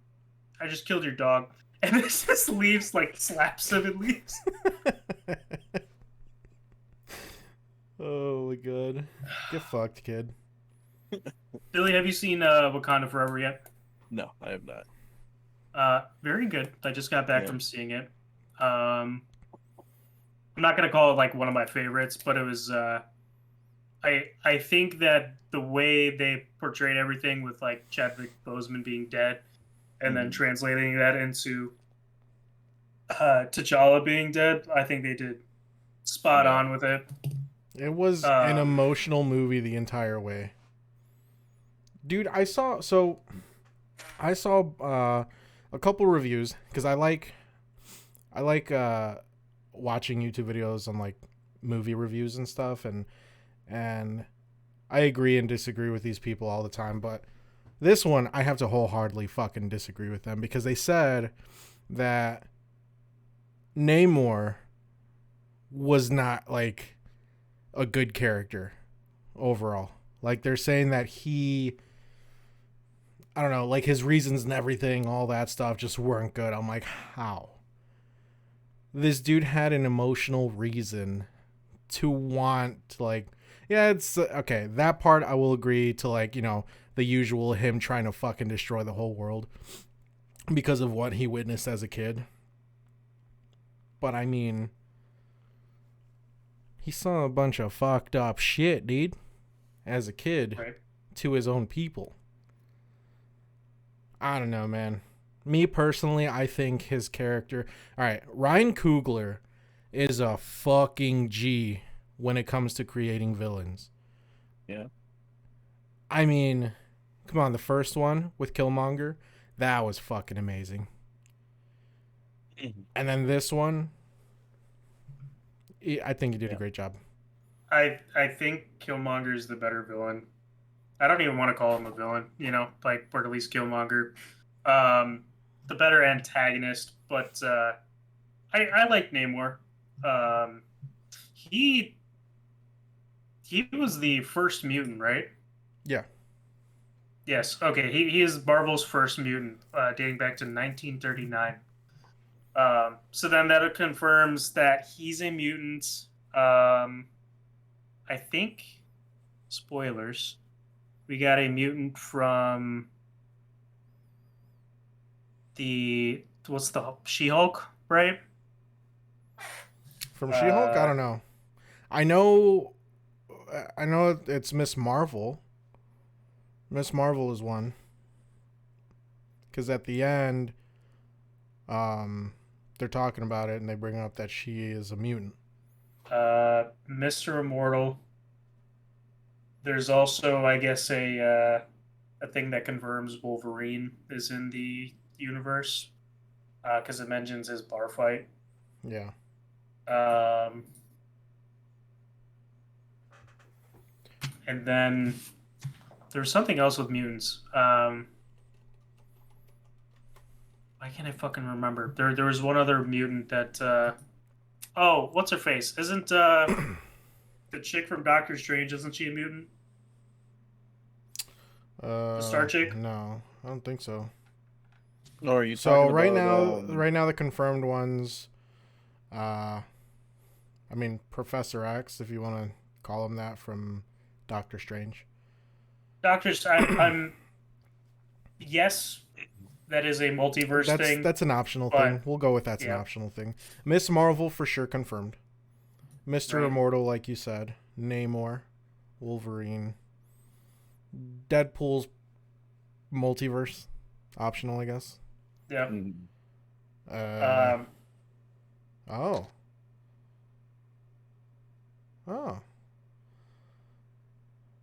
just killed your dog, and it just leaves, like slaps him and leaves. Oh my god. Get fucked, kid. Billy, have you seen Wakanda Forever yet? No, I have not. Very good. I just got back from seeing it. I'm not gonna call it like one of my favorites, but it was. I think that the way they portrayed everything with like Chadwick Boseman being dead, and then translating that into T'Challa being dead, I think they did spot on with it. It was an emotional movie the entire way. Dude, I saw a couple reviews because I like watching YouTube videos on like movie reviews and stuff, and I agree and disagree with these people all the time, but this one I have to wholeheartedly fucking disagree with them because they said that Namor was not like a good character overall. Like they're saying that I don't know, like his reasons and everything, all that stuff just weren't good. I'm like, how? This dude had an emotional reason to want, like, yeah, it's okay. That part I will agree to, like, you know, the usual him trying to fucking destroy the whole world because of what he witnessed as a kid. But I mean, he saw a bunch of fucked up shit, dude, as a kid, Right. to his own people. I don't know, man. Me personally, I think his character... Alright, Ryan Coogler is a fucking G when it comes to creating villains. Yeah. I mean, come on, the first one with Killmonger, that was fucking amazing. And then this one, I think he did a great job. I think Killmonger's the better villain. I don't even want to call him a villain, you know, like, or at least Killmonger. The better antagonist, but I like Namor. He was the first mutant, right? Yeah. Yes. Okay. He is Marvel's first mutant, dating back to 1939. So then that confirms that he's a mutant. I think, spoilers, we got a mutant from what's the She-Hulk, right? From She-Hulk, I don't know. I know it's Miss Marvel. Miss Marvel is one. Because at the end, they're talking about it and they bring up that she is a mutant. Mr. Immortal. There's also, I guess, a thing that confirms Wolverine is in the universe because it mentions his bar fight. Yeah. And then there's something else with mutants. Why can't I fucking remember? There was one other mutant that. Oh, what's her face? Isn't the chick from Doctor Strange? Isn't she a mutant? The Star chick? No, I don't think so. Or are you So talking right about, now, the confirmed ones, I mean Professor X, if you want to call him that, from Doctor Strange. I'm yes, that is a multiverse thing. That's an optional but- thing. We'll go with that's an yeah. optional thing. Miss Marvel for sure confirmed. Mr. Right. Immortal, like you said, Namor, Wolverine, Deadpool's multiverse, optional, I guess. Yeah. Oh.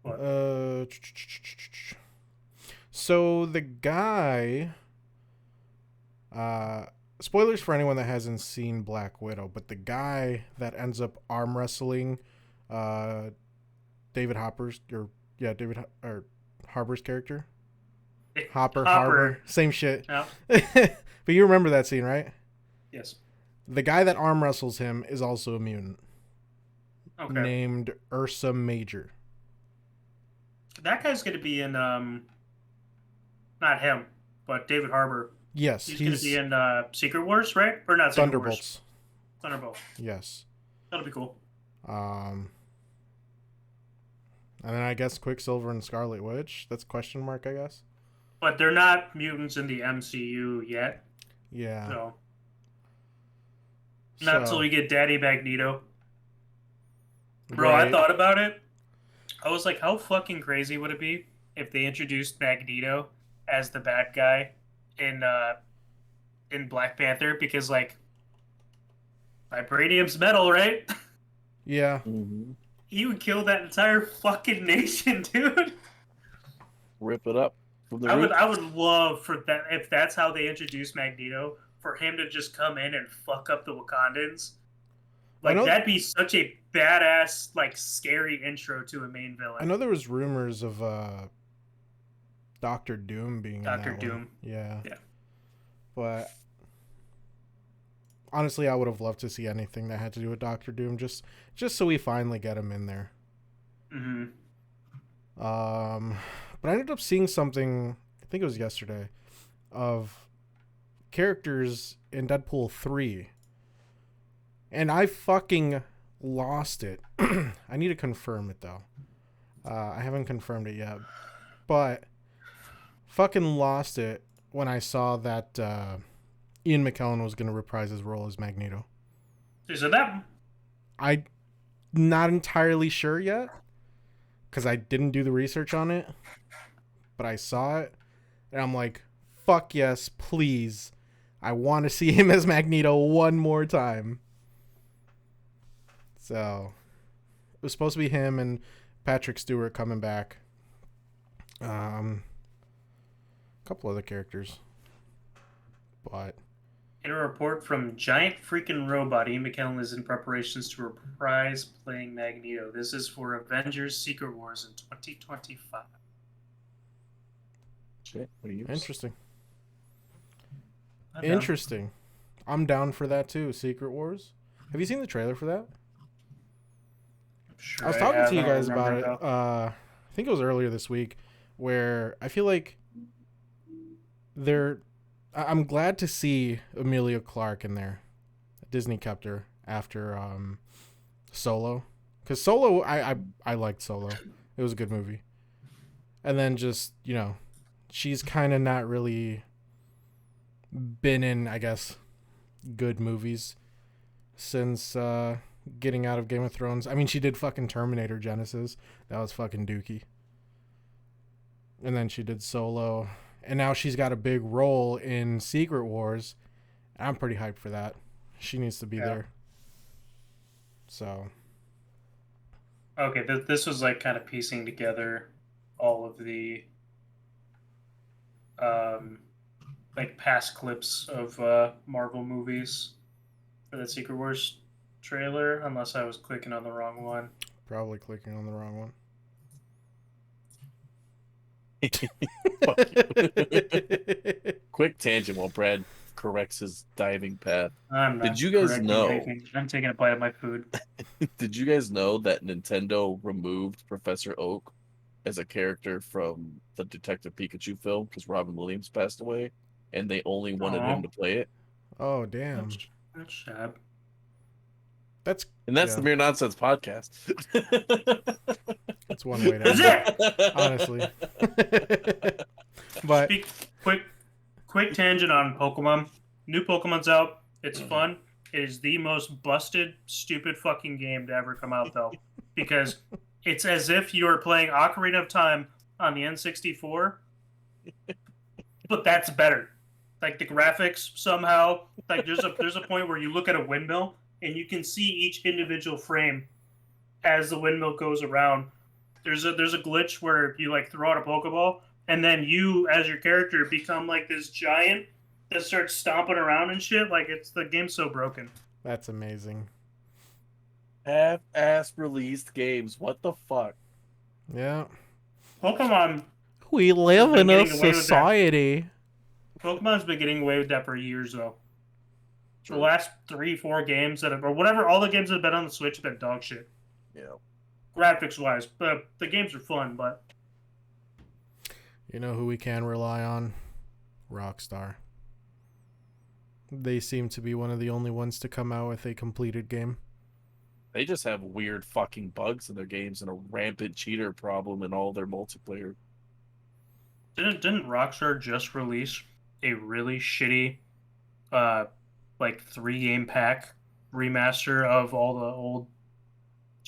What? So the guy, spoilers for anyone that hasn't seen Black Widow, but the guy that ends up arm wrestling, David Harbour's character, Hopper, same shit. Yeah. But you remember that scene, right? Yes. The guy that arm wrestles him is also a mutant, Okay. named Ursa Major. That guy's going to be in not him, but David Harbour. Yes, He's going to be in Secret Wars, right? Or not Secret Thunderbolts. Wars. Thunderbolts. Yes. That'll be cool. And then I guess Quicksilver and Scarlet Witch. That's a question mark, I guess. But they're not mutants in the MCU yet. Yeah. So not until we get Daddy Magneto. Bro, Right. I thought about it. I was like, how fucking crazy would it be if they introduced Magneto as the bad guy in Black Panther? Because like vibranium's metal, right? Yeah. He would kill that entire fucking nation, dude. Rip it up from the I root. would love for that if that's how they introduce Magneto, for him to just come in and fuck up the Wakandans. Like that'd be such a badass, like scary intro to a main villain. I know there was rumors of Doctor Doom being in Dr. that Doom. one. Yeah. Yeah. But honestly, I would have loved to see anything that had to do with Doctor Doom, just so we finally get him in there. Mm-hmm. But I ended up seeing something, I think it was yesterday, of characters in Deadpool 3. And I fucking lost it. I need to confirm it, though. I haven't confirmed it yet. But fucking lost it when I saw that Ian McKellen was going to reprise his role as Magneto. So that I'm not entirely sure yet, because I didn't do the research on it. But I saw it, and I'm like, fuck yes, please. I want to see him as Magneto one more time. So, it was supposed to be him and Patrick Stewart coming back. A couple other characters. But in a report from Giant Freaking Robot, Ian McKellen is in preparations to reprise playing Magneto. This is for Avengers Secret Wars in 2025. Shit, what are you? interesting. I'm down. Interesting. I'm down for that too. Secret Wars. Have you seen the trailer for that? Sure I was talking have, to you I don't guys about remember it. though. I think it was earlier this week, where I feel like I'm glad to see Emilia Clarke in there. Disney kept her after Solo, because Solo, I liked Solo. It was a good movie. And then just, she's kind of not really been in, I guess, good movies since getting out of Game of Thrones. I mean, she did fucking Terminator Genesis. That was fucking dookie. And then she did Solo. And now she's got a big role in Secret Wars. I'm pretty hyped for that. She needs to be there. So. Okay, this was like kind of piecing together all of the like past clips of Marvel movies for the Secret Wars trailer, unless I was clicking on the wrong one. Probably clicking on the wrong one. Fuck you. Quick tangent while Brad corrects his diving path. I'm not Did you guys correcting know? anything. I'm taking a bite of my food. Did you guys know that Nintendo removed Professor Oak as a character from the Detective Pikachu film because Robin Williams passed away, and they only wanted him to play it? Oh, damn. That's sad. That's And that's the Mere Nonsense podcast. That's one way to That's end it! it, honestly. But Quick tangent on Pokemon. New Pokemon's out. It's fun. It is the most busted, stupid fucking game to ever come out, though. Because it's as if you were playing Ocarina of Time on the N64, but that's better. Like, the graphics, somehow, like, there's a point where you look at a windmill, and you can see each individual frame as the windmill goes around. There's a glitch where you, like, throw out a Pokeball, and then you, as your character, become like this giant that starts stomping around and shit. Like, the game's so broken. that's amazing. Half-ass released games. What the fuck? Yeah. Pokemon, We live been in a getting away with that. society. Pokemon's been getting away with that for years, though. True. The last 3-4 games that have, or whatever, all the games that have been on the Switch have been dog shit. Yeah. Graphics wise, but the games are fun. But You know who we can rely on? Rockstar. They seem to be one of the only ones to come out with a completed game. They just have weird fucking bugs in their games and a rampant cheater problem in all their multiplayer. didn't Rockstar just release a really shitty, like 3-game pack remaster of all the old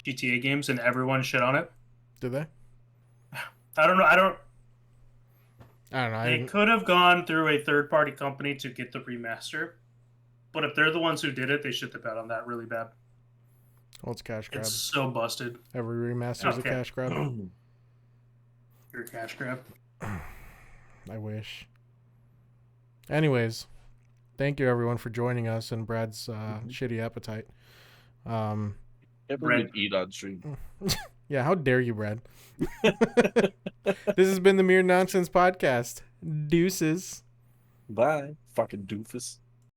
GTA games, and everyone shit on it? Did they? I don't know. I don't know. They could have gone through a third-party company to get the remaster, but if they're the ones who did it, they shit the bed on that really bad. Well, it's cash grab. It's so busted. Every remaster's Okay. a cash grab. You're a cash grab. I wish. Anyways, thank you everyone for joining us and Brad's shitty appetite. Can't believe Brad. we'd eat on stream. Yeah, how dare you, Brad? This has been the Mere Nonsense Podcast. Deuces. Bye, fucking doofus.